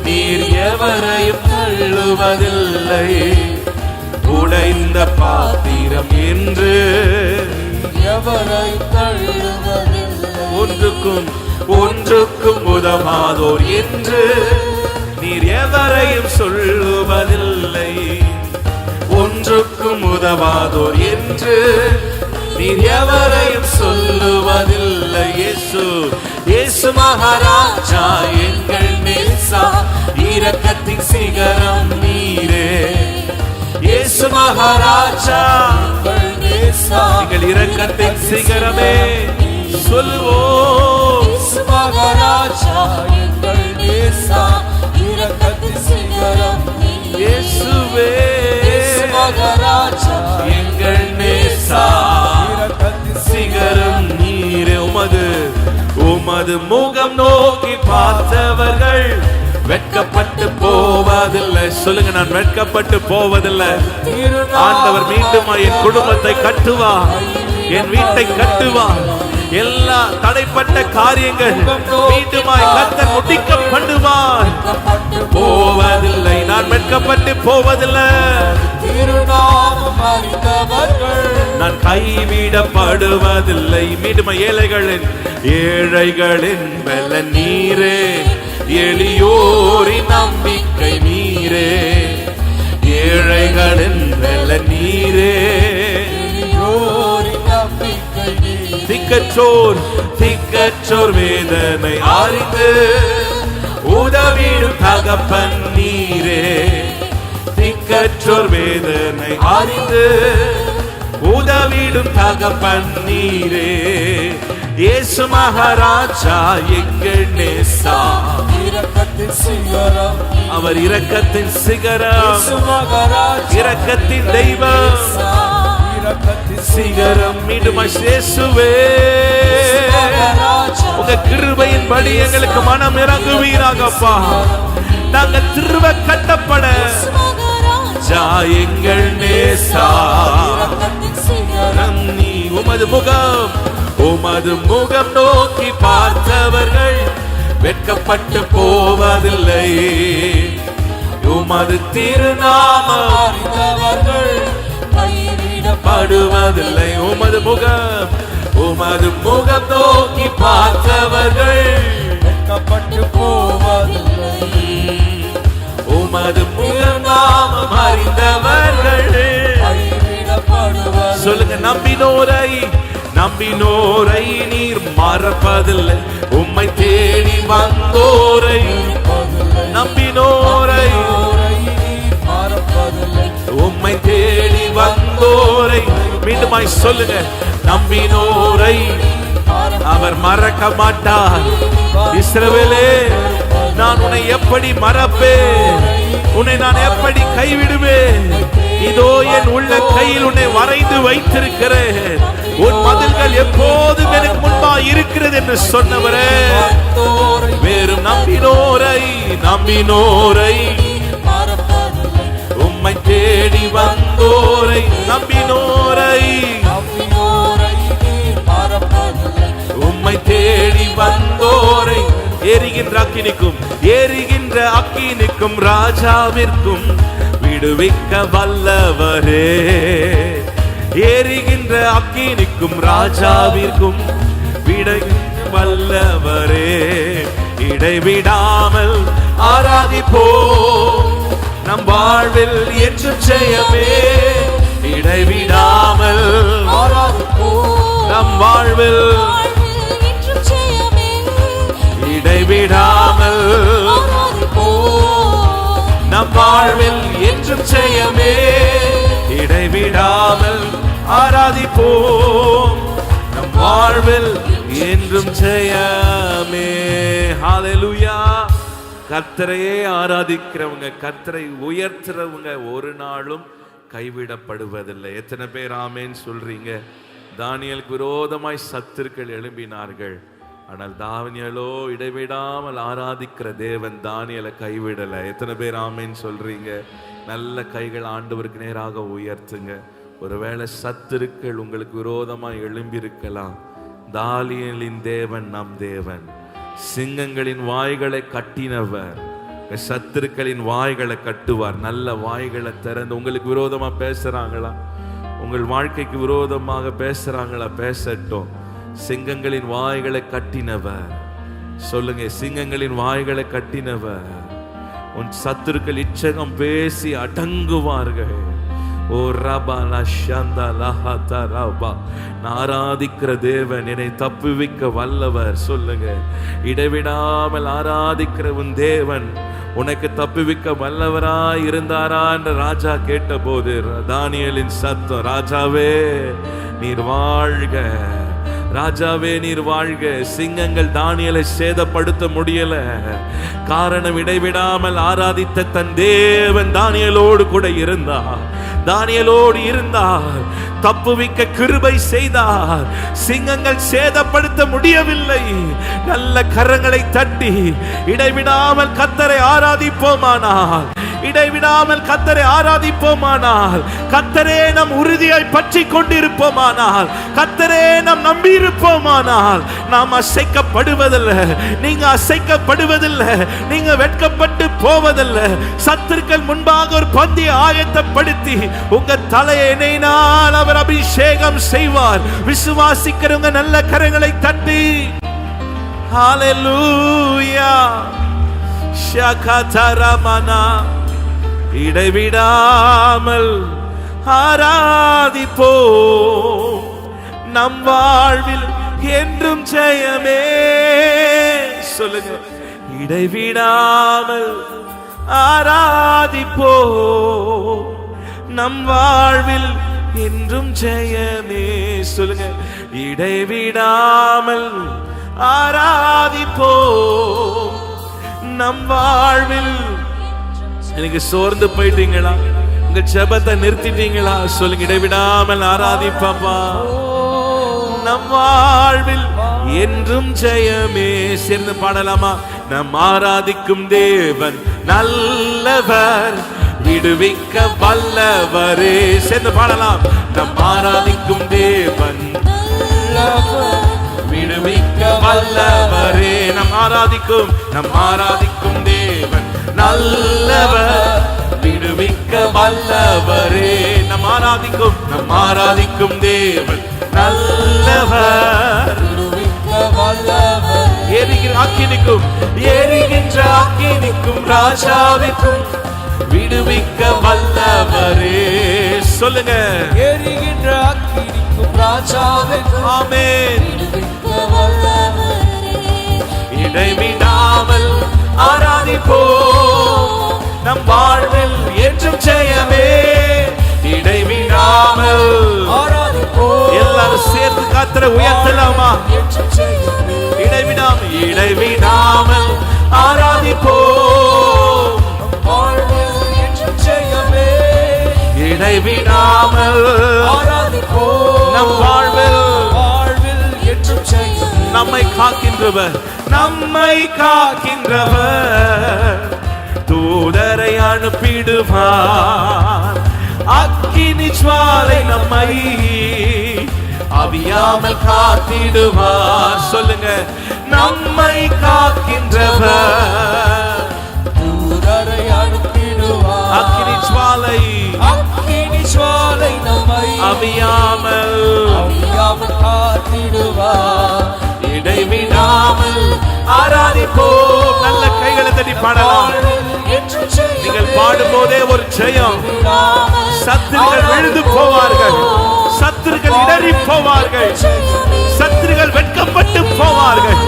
நீர் எவரையும் தள்ளுவதில்லை. உடைந்த பாத்திரம் என்று எவரையும் தள்ளுவதில்லை. ஒன்றுக்கும் உதவாதோர் என்று நீர் எவரையும் சொல்லுவதில்லை. ஒன்றுக்கும் உதவாதோர் என்று நீர் எவரையும் சொல்லுவதில்லை. இயேசு மகாராஜா எங்கள் நேசா, இரக்கத்தின் சிகரம் நீரே. இயேசு மகாராஜா எங்கள் நேசா, எங்கள் இரக்கத்தின் சிகரமே. சொல்லுவோம். இயேசு மகாராஜா எங்கள் நேசா, இரக்கத்தின் சிகரம் நீரே. இயேசுவே மகாராஜா எங்கள் நேசா, இரக்கத்தின் சிகரம் நீரே. உமது முகம் நோக்கி பார்த்தவர்கள் வெட்கப்பட்டு போவதில்லை. சொல்லுங்க, நான் வெட்கப்பட்டு போவதில்லை. ஆண்டவர் மீண்டும் என் குடும்பத்தை கட்டுவார், என் வீட்டை கட்டுவார். எல்லா தடைப்பட்ட காரியங்கள் மீண்டுமாய் கர்த்தர் முடிக்க பண்ணுவார். போவதில்லை, நான் வெட்கப்பட்டு போவதில்லை. நான் கைவிடப்படுவதில்லை. மீண்டும் ஏழைகளின் பலன் நீரே, எளியோரின் நம்பிக்கை நீரே. ஏழைகளின் பலன் நீரே, திக்கற்றோர் வேதனை அறிந்து உதவிடும் தகப்பன் நீரே. திக்கற்றோர் வேதனை அறிந்து உதவிடும் தகப்பன் நீரே. இயேசு மகாராஜா எங்கள் நேசா, இரக்கத்தின் சிகரம். அவர் இரக்கத்தின் சிகரம், இரக்கத்தின் தெய்வம், சிகரம். மீண்டும் இயேசுவே, உங்க கிருபையின் படி எங்களுக்கு மனம் இறங்குவீராகப்பா. நாங்கள் திரும்ப கட்டப்பட எங்கள் நேசா. உமது முகம் உமது முகம் நோக்கி பார்த்தவர்கள் வெட்கப்பட்டு போவதில்லை. உமது திருநாமம் அறிந்தவர்கள் கைவிடப்படுவதில்லை. உமது முகம் நோக்கி பார்த்தவர்கள் வெட்கப்பட்டு போவதில்லை. உமது முகநாமம் அறிந்தவர்கள் கைவிடப்படுவதில்லை. சொல்லுங்க, நம்பினோரை நீர் மறப்பதில்லை. உம்மை தேடி வந்தோரை நம்பினோரை உம்மை தேடி வந்தோரை மீண்டுமாய் சொல்லுங்க, நம்பினோரை அவர் மறக்க மாட்டார். இஸ்ரவேலே, நான் உன்னை எப்படி மறப்பேன்? உன்னை நான் எப்படி கைவிடுவேன்? இதோ என் உள்ள கையில் உன்னை வரைந்து வைத்திருக்கிறேன். உன் மதில்கள் எப்போதும் எனக்கு முன்பா இருக்கிறது என்று சொன்னவரே, வேறும் நம்பினோரை உம்மை தேடி வந்தோரை உம்மை தேடி வந்தோரை எரிகின்ற அக்கினிக்கும் ராஜாவிற்கும் விடுவிக்க வல்லவரே. எரிகின்ற அக்கினிக்கும் ராஜாவிற்கும் விடுவிக்க வல்லவரே. இடைவிடாமல் ஆராதிப்போம், நம் வாழ்வில் என்றும் ஜெயமே. இடைவிடாமல் நம் வாழ்வில் இடைவிடாமல் நம் வாழ்வில் என்றும் ஜெயமே. இடைவிடாமல் ஆராதிப்போம், நம் வாழ்வில் என்றும் ஜெயமே. ஹல்லேலூயா. கர்த்தரையே ஆராதிக்கிறவங்க, கர்த்தரை உயர்த்துறவங்க ஒரு நாளும் கைவிடப்படுவதில்லை. எத்தனை பேர் ஆமேன்னு சொல்றீங்க? தானியேலுக்கு விரோதமாய் சத்துருக்கள் எழும்பினார்கள், ஆனால் தானியேலோ இடைவிடாமல் ஆராதிக்கிற தேவன் தானியேலை கைவிடலை. எத்தனை பேர் ஆமேன்னு சொல்றீங்க? நல்ல கைகள் ஆண்டவருக்கு நேராக உயர்த்துங்க. ஒருவேளை சத்துருக்கள் உங்களுக்கு விரோதமாய் எழும்பியிருக்கலாம். தானியேலின் தேவன் நம் தேவன். சிங்கங்களின் வாய்களை கட்டினவர் சத்துருக்களின் வாய்களை கட்டுவார். நல்ல வாய்களை திறந்து உங்களுக்கு விரோதமா பேசுறாங்களா? உங்கள் வாழ்க்கைக்கு விரோதமாக பேசுறாங்களா? பேசட்டும். சிங்கங்களின் வாய்களை கட்டினவர். சொல்லுங்க, சிங்கங்களின் வாய்களை கட்டினவர். உன் சத்துருக்கள் இச்சகம் பேசி அடங்குவார்கள். ஓ ரபா லஷந்தா லஹதா ரபா. ஆராதிக்கிற தேவன் என்னை தப்புவிக்க வல்லவர். சொல்லுங்க, இடைவிடாமல் ஆராதிக்கிற உன் தேவன் உனக்கு தப்புவிக்க வல்லவராய் இருந்தாரா என்று ராஜா கேட்டபோது தானியேலின் சத்தம், ராஜாவே நீர் வாழ்க, ராஜாவே நீர் வாழ்க. சிங்கங்கள் தானியேலை சேதப்படுத்த முடியல. காரணம், இடைவிடாமல் ஆராதித்த தன் தேவன் தானியேலோடு கூட இருந்தார். தானியேலோடு இருந்தார், தப்புவிக்க கிருபை செய்தார். சிங்கங்கள் சேதப்படுத்த முடியவில்லை. நல்ல கரங்களை தட்டி இடைவிடாமல் கர்த்தரை ஆராதிப்போமானால், இடைவிடாமல் கர்த்தரை ஆராதிப்போமானால், கர்த்தரே நம் உறுதியாய் பற்றி கொண்டிருப்போமானால், கர்த்தரே நம் நம்பி இருப்போமானால், நாம் அசைக்கப்படுவதில்லை. நீங்க அசைக்கப்படுவதில்லை. நீங்க வெட்கப்பட்டு போவதில்லை. சத்துருக்கள் முன்பாக ஒரு பந்தியை ஆயத்தப்படுத்தி உங்க தலையை எண்ணெயினால் அவர் அபிஷேகம் செய்வார். விசுவாசிக்கிறவங்க நல்ல கரங்களை தட்டி ஹல்லேலூயா. ஷகதரமனா. இடைவிடாமல் ஆராதிப்போம், நம் வாழ்வில் என்றும் ஜெயமே. சொல்லுங்க, இடைவிடாமல் ஆராதிப்போம், நம் வாழ்வில் என்றும் ஜெயமே. சொல்லுங்க, இடைவிடாமல் ஆராதிப்போம், நம் வாழ்வில். எனக்கு சோர்ந்து போயிட்டீங்களா? உங்க ஜெபத்தை நிறுத்திட்டீங்களா? சொல்லுங்க, இடைவிடாமல் ஆராதிப்பப்பா, நம் வாழ்வில் என்றும் ஜெயமே. சேர்ந்து பாடலாமா? நம் ஆராதிக்கும் தேவன் நல்லவர், விடுவிக்க வல்லவரே. சேர்ந்து பாடலாம். நம் ஆராதிக்கும் தேவன் நல்லவர், விடுவிக்க வல்லவரே. நம் ஆராதிக்கும் தேவன் நல்லவர், விடுவிக்க வல்லவரே. நம் ஆராதிக்கும் தேவன் நல்லவர், எரிகின்ற அக்கினிக்கும் ராஜாவிற்கும் விடுவிக்க வல்லவரே. சொல்லுங்க, எரிகின்ற அக்கினிக்கும் ராஜாவிற்கும் ஆமென். விடுவிக்க வல்லவரே. இடைவிடாமல் ஆராதிப்போம், நம் வாழ்வில் என்றும் ஜெயமே. இடைவிடாமல் ஆராதிப்போம், எல்லாரும் சேர்ந்து கர்த்தரை உயர்த்தலாமா? என்றும் ஜெயமே. இடைவிடாமல் ஆராதிப்போம், வாழ்வில் என்றும் ஜெயமே. இடைவிடாமல் ஆராதிப்போம், நம் வாழ்வில் என்றும் ஜெயமே. நம்மை காக்கின்றவர் தூதரை அனுப்பிடுவார். அக்கினி ஜுவாலை நம்மை அவியாமல் காத்திடுவார். சொல்லுங்க, நம்மை காக்கின்றவர் தூதரை அனுப்பிடுவார். அக்கினி ஜுவாலை நம்மை அவியாமல் காத்திடுவார். இடைவிடாமல் ஆராதிப்போம். நல்ல கைகளை தட்டி பாடலாம். நீங்கள் பாடும்போதே ஒரு ஜெயம். சத்துருக்கள் விழுந்து போவார்கள், சத்துருக்கள் இடறி போவார்கள், சத்துருக்கள் வெட்கப்பட்டு போவார்கள்.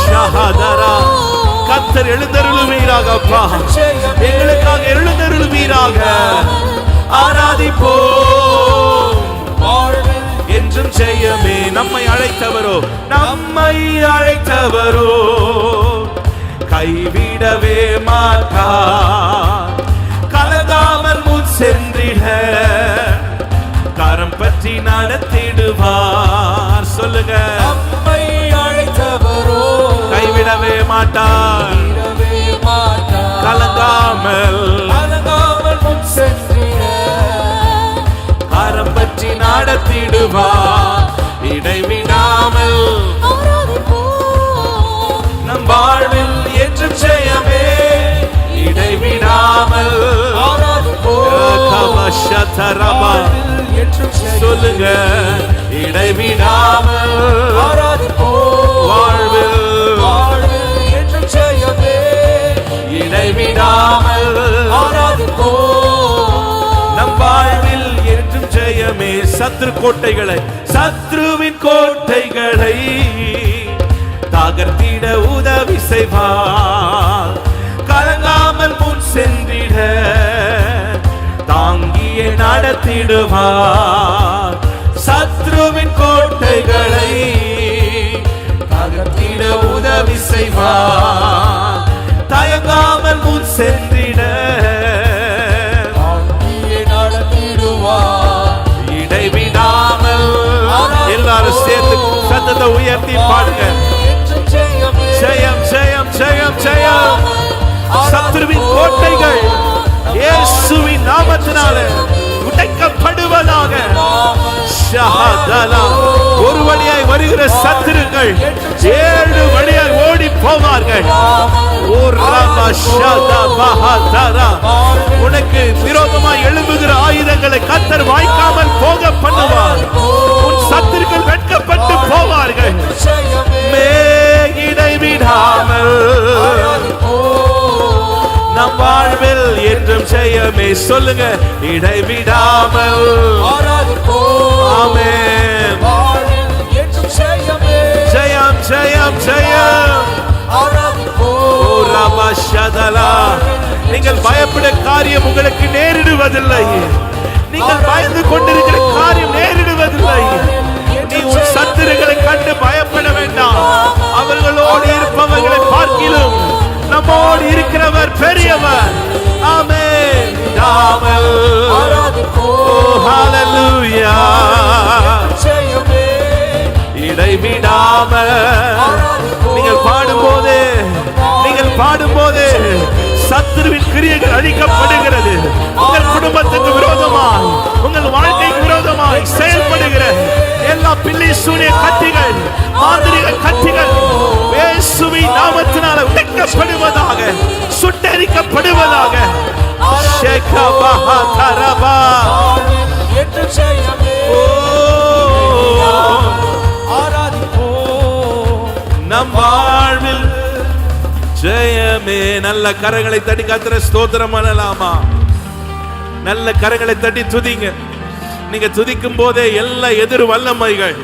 ஷஹதரா, கர்த்தர் எழுந்தருளுவீராக. அப்பா, எங்களுக்காக எழுந்தருளுவீராக. ஆராதிப்போம், என்றும் ஜெயமே. நம்மை அழைத்தவரோ கைவிடவே மாட்டார். கலங்காமல் முன் சென்றிட கரம் பற்றி நடத்திடுவார். சொல்லுங்க, நம்மை அழைத்தவரோ கைவிடவே மாட்டார். கலங்காமல் முன் சென்றிட கரம் பற்றி நடத்திடுவார். இடைவிடாமல் நம் வாழ்வில் என்றும் ஜெயமே. இடைவிடாமல் சொல்லுங்க, இடைவிடாமல் வாழ்வில் என்றும் ஜெயமே. இடைவிடாமல் நம் வாழ்வில் என்றும் ஜெயமே. சத்ருவின் கோட்டைகளை தகர்த்திட உதவி செய்வார். கலங்காமல் முன் சென்றிட தாங்கியே நடத்திடுவார். சத்ருவின் கோட்டைகளை தகர்த்திட உதவி செய்வார். தயங்காமல் முன் சென்றிட தாங்கியே நடத்திடுவார். இடைவிடாமல் எல்லாரும் சேர்த்து சத்தத்தை உயர்த்தி பாடுங்க. ஜெயம் ஜெயம் ஜெயம் ஜெயம். சத்ருவின் கோட்டைகள் இயேசுவின் நாமத்தினாலே உடைக்கப்படுவதாக. ஷஹதலா, ஒரு வழியாய் வருகிற சத்துருக்கள் 7 வழியாய் ஓடி போவார்கள். உனக்கு விரோதமாய் எழும்புகிற ஆயுதங்களை கர்த்தர் வாய்க்காமல் போக பண்ணுவார். உன் சத்துருக்கள் வெட்கப்பட்டு போவார்கள். இடைவிடாமல் நம் வாழ்வில் என்றும் ஜெயமே. சொல்லுங்க, இடைவிடாமல். ஆமென். ஜெயம் ஜெயம் ஜெயம். நீங்கள் பயப்பட காரியம் உங்களுக்கு நேரிடுவதில்லை. நீங்கள் பயந்து கொண்டிருக்கிற காரியம் நேரிடுவதில்லை. நீ உன் சத்துருக்களை கண்டு பயப்பட வேண்டாம். அவர்களோடு இருப்பவர்களை பார்க்கிலும் நம்மோடு இருக்கிறவர் பெரியவர். ஆமென். ஹalleluya. இடைவிடாமல் நீங்கள் பாடும்போது சத்துருவின் கிரியைகள் அழிக்கப்படுகிறது. உங்கள் குடும்பத்துக்கு விரோதமாய், உங்கள் வாழ்க்கைக்கு விரோதமாய் செயல்படுகிற எல்லா பில்லி சூனிய கத்திகள், மாந்திரிக ரபஹா தரபா. என்று ஜெயமே ஓ, ஆராதிப்போம் நம் வாழ்வில் ஜெயமே. நல்ல கரங்களை தட்டி கர்த்தரை ஸ்தோத்திரம் பண்ணலாமா? நல்ல கரங்களை தட்டி துதிங்க. நீங்க துதிக்கும் போதே எல்லா எதிர் வல்லமைகள்,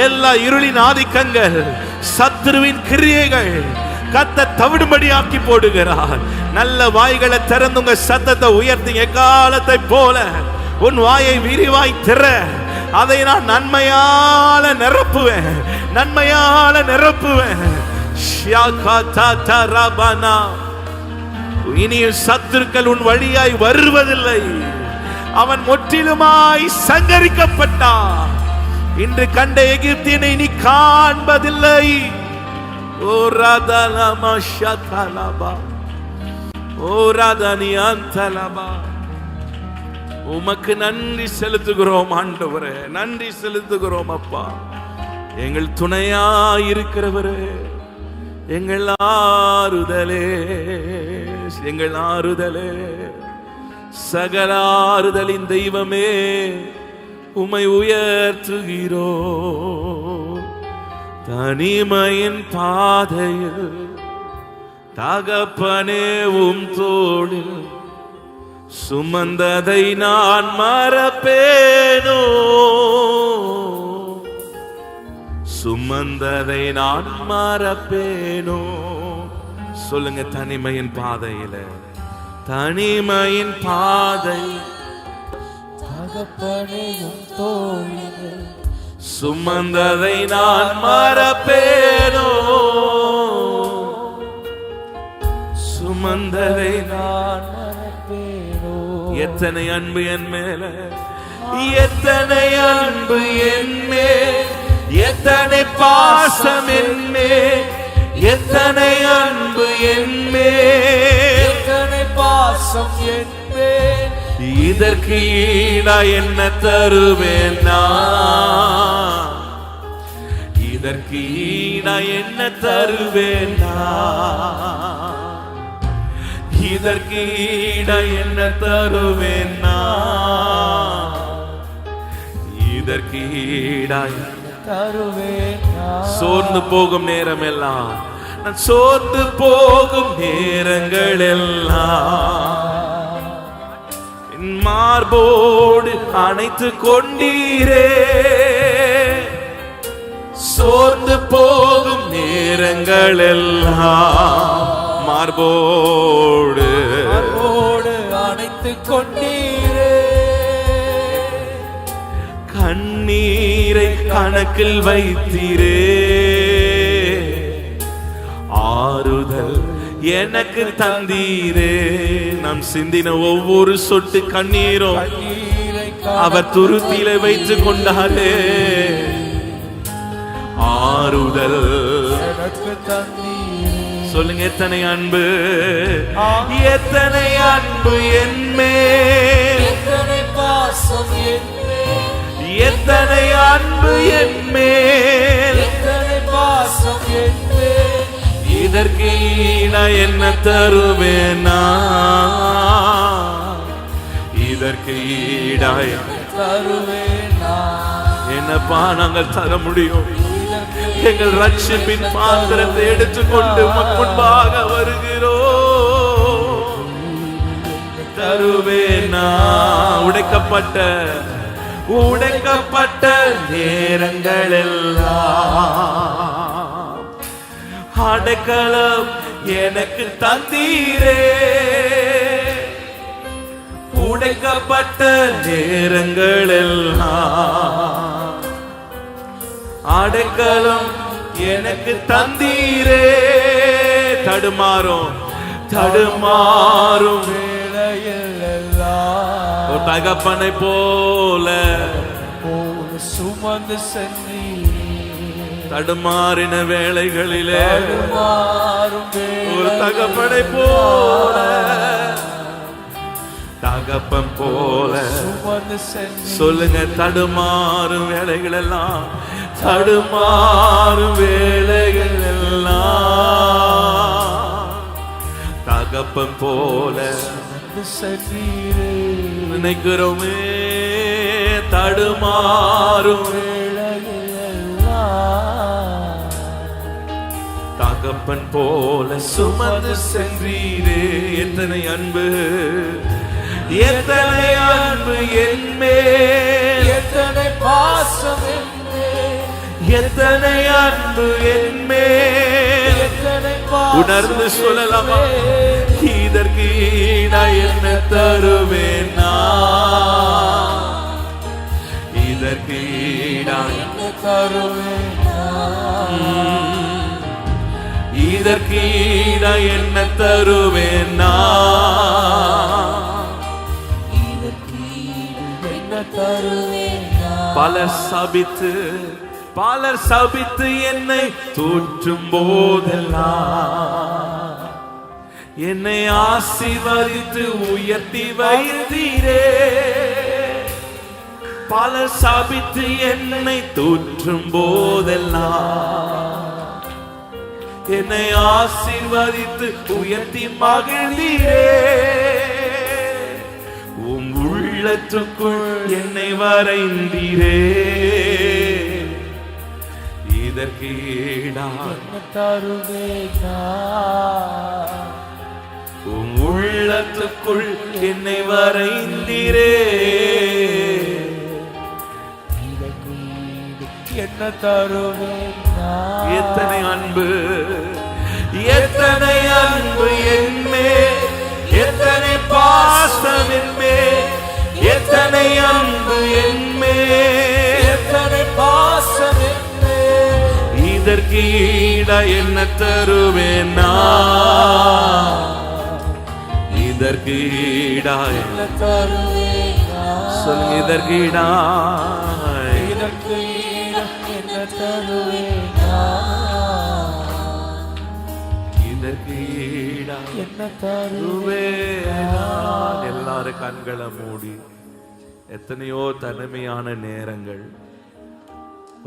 எல்லா இருளின் ஆதிக்கங்கள், சத்துருவின் கிரியைகள் கர்த்தர் தவிடுபடி ஆக்கி போடுகிறார். நல்ல வாய்களை திறந்து உங்க சத்தத்தை உயர்த்தி எக்காலத்தை போல உன் வாயை விரிவாய் திற. அதை நான் நன்மையால நிரப்புவேன், நன்மையால நிரப்புவேன். இனியும் சத்துருக்கள் உன் வழியாய் வருவதில்லை. அவன் முற்றிலுமாய் சங்கரிக்கப்பட்டான். இன்று கண்ட எகிப்தியனை நீ காண்பதில்லை. ஓ ராதலமா ஷதலபா, ஓ ராதனியந்தலபா. உமக்கு நன்றி செலுத்துகிறோம் ஆண்டவரே, நன்றி செலுத்துகிறோம் அப்பா. எங்கள் துணையாய் இருக்கிறவரே, எங்கள் ஆறுதலே, எங்கள் ஆறுதலே, சகல ஆறுதலின் தெய்வமே, உம்மை உயர்த்துகிறோ. தனிமையின் பாதையில் தகப்பனே உம் தோளில் சுமந்ததை நான் மறப்பேனோ, சுமந்ததை நான் மறப்பேனோ. சொல்லுங்க, தனிமையின் பாதையில, தனிமையின் பாதை தகப்பனையும் தோழிலே சுமந்ததை நான் மறப்பேனோ, சுமந்ததை நான் மறப்பேனோ. எத்தனை அன்பு என் மேல, எத்தனை அன்பு என் மேல், எத்தனை பாசம் என் மேல், எத்தனை அன்பு என் மேல், எத்தனை பாசம் என் மேல். இதற்கு ஈடா என்ன தருவேன் நான், இதற்கு ஈடா என்ன தருவேன் நான், இதற்கு ஈடா என்ன தருவேன் நான், இதற்கு ஈடா தருவேன் நான். சோர்ந்து போகும் நேரம் எல்லாம், நான் சோர்ந்து போகும் நேரங்கள் எல்லாம் என் மார்போடு அணைத்து கொண்டீரே. சோர்ந்து போகும் நேரங்கள் எல்லாம் மார்போடு அணைத்து கொண்டீரே. கண்ணீரை கணக்கில் வைத்தீரே. ஆறுதல் எனக்கு தந்தீரே. நாம் சிந்தின ஒவ்வொரு சொட்டு கண்ணீரும் அவர் துருத்தியில வைத்துக் கொண்டாரே. ஆறுதல் எனக்கு தந்தீரே. சொல்லுங்க, எத்தனை அன்பு, எத்தனை அன்பு என் மேல், எத்தனை பாசம் என் மேல், எத்தனை அன்பு என் மேல், எத்தனை பாசம் என் மேல். இதற்கு ஈடா என்ன தருவேனா, இதற்கு ஈடா தருவேன் நான். என்னப்பா நாங்கள் தர முடியும்? எங்கள் ரட்சிப்பின் பாத்திரத்தை எடுத்துக்கொண்டு முன்பாக வருகிறோம். தருவேனா உடைக்கப்பட்ட உடைக்கப்பட்ட நேரங்கள் எல்லாம் அடைக்கலம் எனக்கு தந்தீரே. உடைக்கப்பட்ட நேரங்கள் எல்லாம் அடைக்கலம் எனக்கு தந்தீரே. தடுமாறும் தடுமாறும் வேளையில் எல்லாம் ஒரு தகப்பனை போல சுமந்து சென்றீரே. தடுமாறின வேளைகளிலே தடுமாறும் ஒரு தகப்பனை போல, தகப்பன் போல சுமந்து சென்றீரே. சொல்லுங்க, தடுமாறும் வேளைகள் எல்லாம், தடுமாறும் வேளைகள் எல்லாம் தகப்பன் போல சுமந்து சென்றீரே. நினைக்கிறோமே தடுமாறும் தகப்பன் போல சுமந்து சென்றீரே. எத்தனை அன்பு, எத்தனை அன்பு என்மேல், எத்தனை பாசம் என்மேல், எத்தனை அன்பு என்மேல். எத்தனை பாசம் உணர்ந்து சொல்லலாமா? இதற்கு ஈடா என்ன தருவேன் நான், இதற்கு ஈடா என்ன தருவேன் நான், இதற்கு ஈடா என்ன தருவேன் நான், இதற்கு என்ன தருவேன் நான். பலர் சபித்து என்னை தூற்றும் போதெல்லாம் என்னை ஆசீர்வதித்து உயர்த்தி வைத்தீரே. பலர் சபித்து என்னை தூற்றும் போதெல்லாம் என்னை ஆசீர்வதித்து உயர்த்தி மகிழ்ந்தீரே. உம் உள்ளத்துக்குள் என்னை வரைந்தீரே. இதற்கு ஈடா என்ன தருவேன் நான். உம் உள்ளத்துக்குள் என்னை வரைந்தீரே. இதற்கு என்ன தருவேன் நான். எத்தனை அன்பு, எத்தனை அன்பு என்மேல், எத்தனை பாசம் என்மேல், எத்தனை அன்பு என்மேல், எத்தனை பாசம் என்மேல். இதற்கு ஈடா என்ன தருவேன் நான், இதற்கு ஈடா என்ன தருவேன் நான். சொல்லுங்க. இதற்கு ஈடா, இதற்கு என்ன தருவேன் நான். இதற்கு ஈடா என்ன தருவேன் நான். எல்லாரும் கண்களை மூடி. எத்தனையோ தனிமையான நேரங்கள்,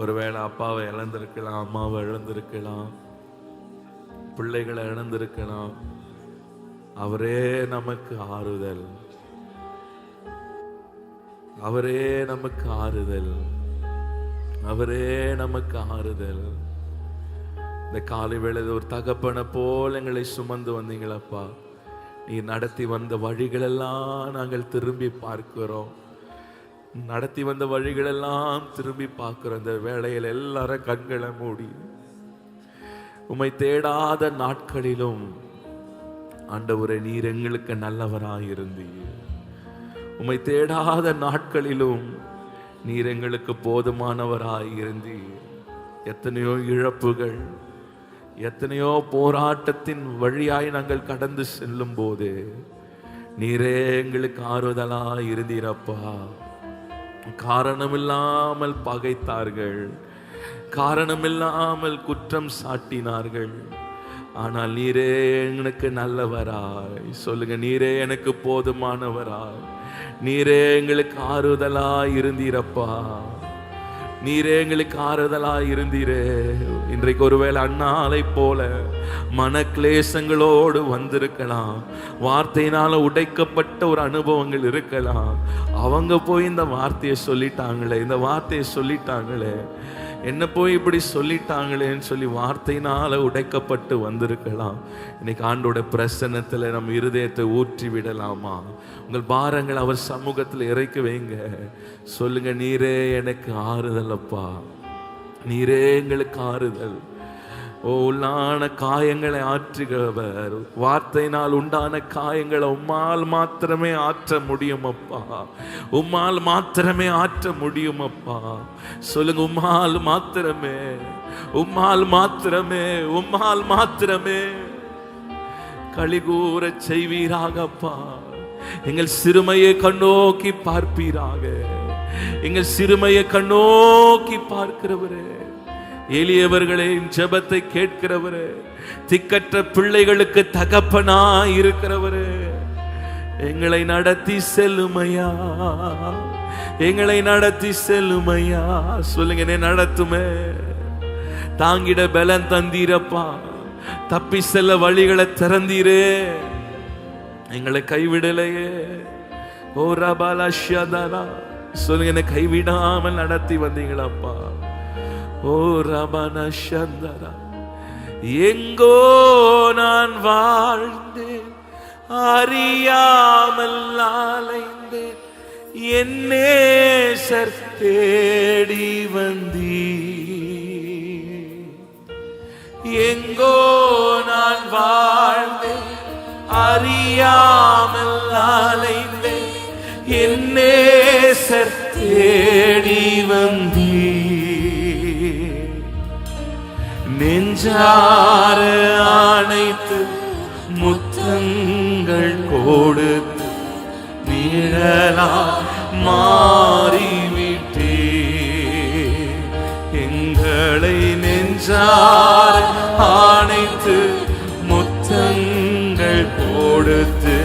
ஒருவேளை அப்பாவை இழந்திருக்கலாம், அம்மாவை இழந்திருக்கலாம், பிள்ளைகளை இழந்திருக்கலாம். அவரே நமக்கு ஆறுதல், அவரே நமக்கு ஆறுதல், அவரே நமக்கு ஆறுதல். இந்த காலை வேளையில் ஒரு தகப்பனை போல் எங்களை சுமந்து வந்தீங்களப்பா. நீ நடத்தி வந்த வழிகளெல்லாம் நாங்கள் திரும்பி பார்க்கிறோம், நடத்தி வந்த வழிகளெல்லாம் திரும்பி பார்க்கிறோம். இந்த வேளையில் எல்லாரும் கண்களை மூடி. உம்மை தேடாத நாட்களிலும் ஆண்டவரே நீர் எங்களுக்கு நல்லவராயிருந்தீர். உம்மை தேடாத நாட்களிலும் நீர் எங்களுக்கு போதுமானவராயிருந்தீர். எத்தனையோ இழப்புகள், எத்தனையோ போராட்டத்தின் வழியாய் நாங்கள் கடந்து செல்லும் போது நீரே எங்களுக்கு ஆறுதலாய் இருந்தீரப்பா. காரணமில்லாமல் பகைத்தார்கள், காரணமில்லாமல் குற்றம் சாட்டினார்கள். ஆனால் நீரே எனக்கு நல்லவராய், சொல்லுங்க, நீரே எனக்கு போதுமானவராய், நீரே எங்களுக்கு ஆறுதலாய் இருந்தீரப்பா. நீரே எங்களுக்கு ஆறுதலாய் இருந்தீரே. இன்றைக்கு ஒருவேளை அண்ணாலை போல மனக்லேசங்களோடு வந்திருக்கலாம், வார்த்தையினால உடைக்கப்பட்ட ஒரு அனுபவங்கள் இருக்கலாம். அவங்க போய் இந்த வார்த்தையை சொல்லிட்டாங்களே, இந்த வார்த்தையை சொல்லிட்டாங்களே, என்ன போய் இப்படி சொல்லிட்டாங்களேன்னு சொல்லி வார்த்தையினால உடைக்கப்பட்டு வந்திருக்கலாம். இன்னைக்கு ஆண்டோட பிரசன்னத்தில் நம்ம இருதயத்தை ஊற்றி விடலாமா? உங்கள் பாரங்கள் அவர் சமூகத்தில் இறக்கி வைங்க. சொல்லுங்க, நீரே எனக்கு ஆறுதல் அப்பா, நீரே எங்களுக்கு ஆறுதல். உள்ளான காயங்களை ஆற்றுகிறவர், வார்த்தையினால் உண்டான காயங்களை உம்மால் மாத்திரமே ஆற்ற முடியும் அப்பா, உம்மால் மாத்திரமே ஆற்ற முடியும் அப்பா. சொல்லுங்க, உம்மால் மாத்திரமே, உம்மால் மாத்திரமே, உம்மால் மாத்திரமே களிகூர செய்வீராகப்பா. எங்கள் சிறுமையை கண்ணோக்கி பார்ப்பீராக, எங்கள் சிறுமையை கண்ணோக்கி பார்க்கிறவரே, எளியவர்களின் ஜெபத்தை கேட்கிறவரே, திக்கற்ற பிள்ளைகளுக்கு தகப்பனாய் இருக்கிறவரே, எங்களை நடத்தி செல்லுமையா, எங்களை நடத்தி செல்லுமையா. சொல்லுங்க, என்னை நடத்துமே, தாங்கிட பலன் தந்தீரப்பா, தப்பி செல்ல வழிகளை திறந்தீரே, எங்களை கைவிடலையே. ஓ ரபாலஷ்யதனா சொல்லுங்க, என்னை கைவிடாமல் நடத்தி வந்தீங்களப்பா. ஓ ரபனஷந்தரா, எங்கோ நான் வாழ்ந்தேன், அறியாமல் அலைந்தேன், என் நேசர் தேடி வந்தீ. எங்கோ நான் வாழ்ந்தேன், அறியாமல் அலைந்தேன், என் நேசர் தேடி வந்தீ. நெஞ்சார அணைத்து முத்தங்கள் கொடுத்து நிழலா மாறிவிட்டே. எங்களை நெஞ்சார அணைத்து முத்தங்கள் கொடுத்து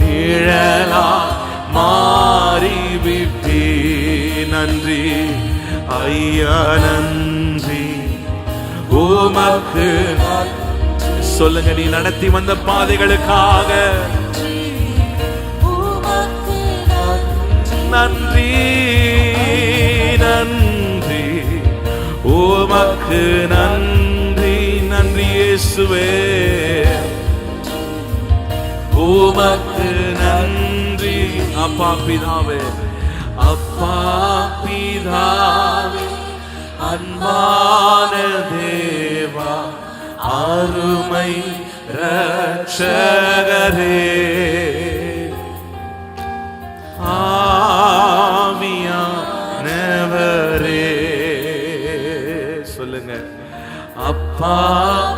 நிழலா மாறிவிட்டே. நன்றி ஐயா, நன்றி உமக்கு. சொல்லுங்க, நீ நடத்தி வந்த பாதைகளுக்காக நன்றி, நன்றி உமக்கு நன்றி. நன்றி இயேசுவே, உமக்கு நன்றி. அப்பா பிதாவே, அப்பா பிதாவே, அன்பான தேவா, அருமை ரட்சகரே, ஆவியானவரே. சொல்லுங்க, அப்பா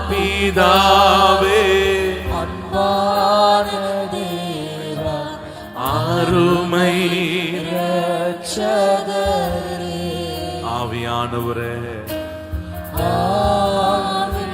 பிதாவே, அன்பான தேவா, அருமை ரட்சகரே, ஆவியானவரே, ஆவியானவரே.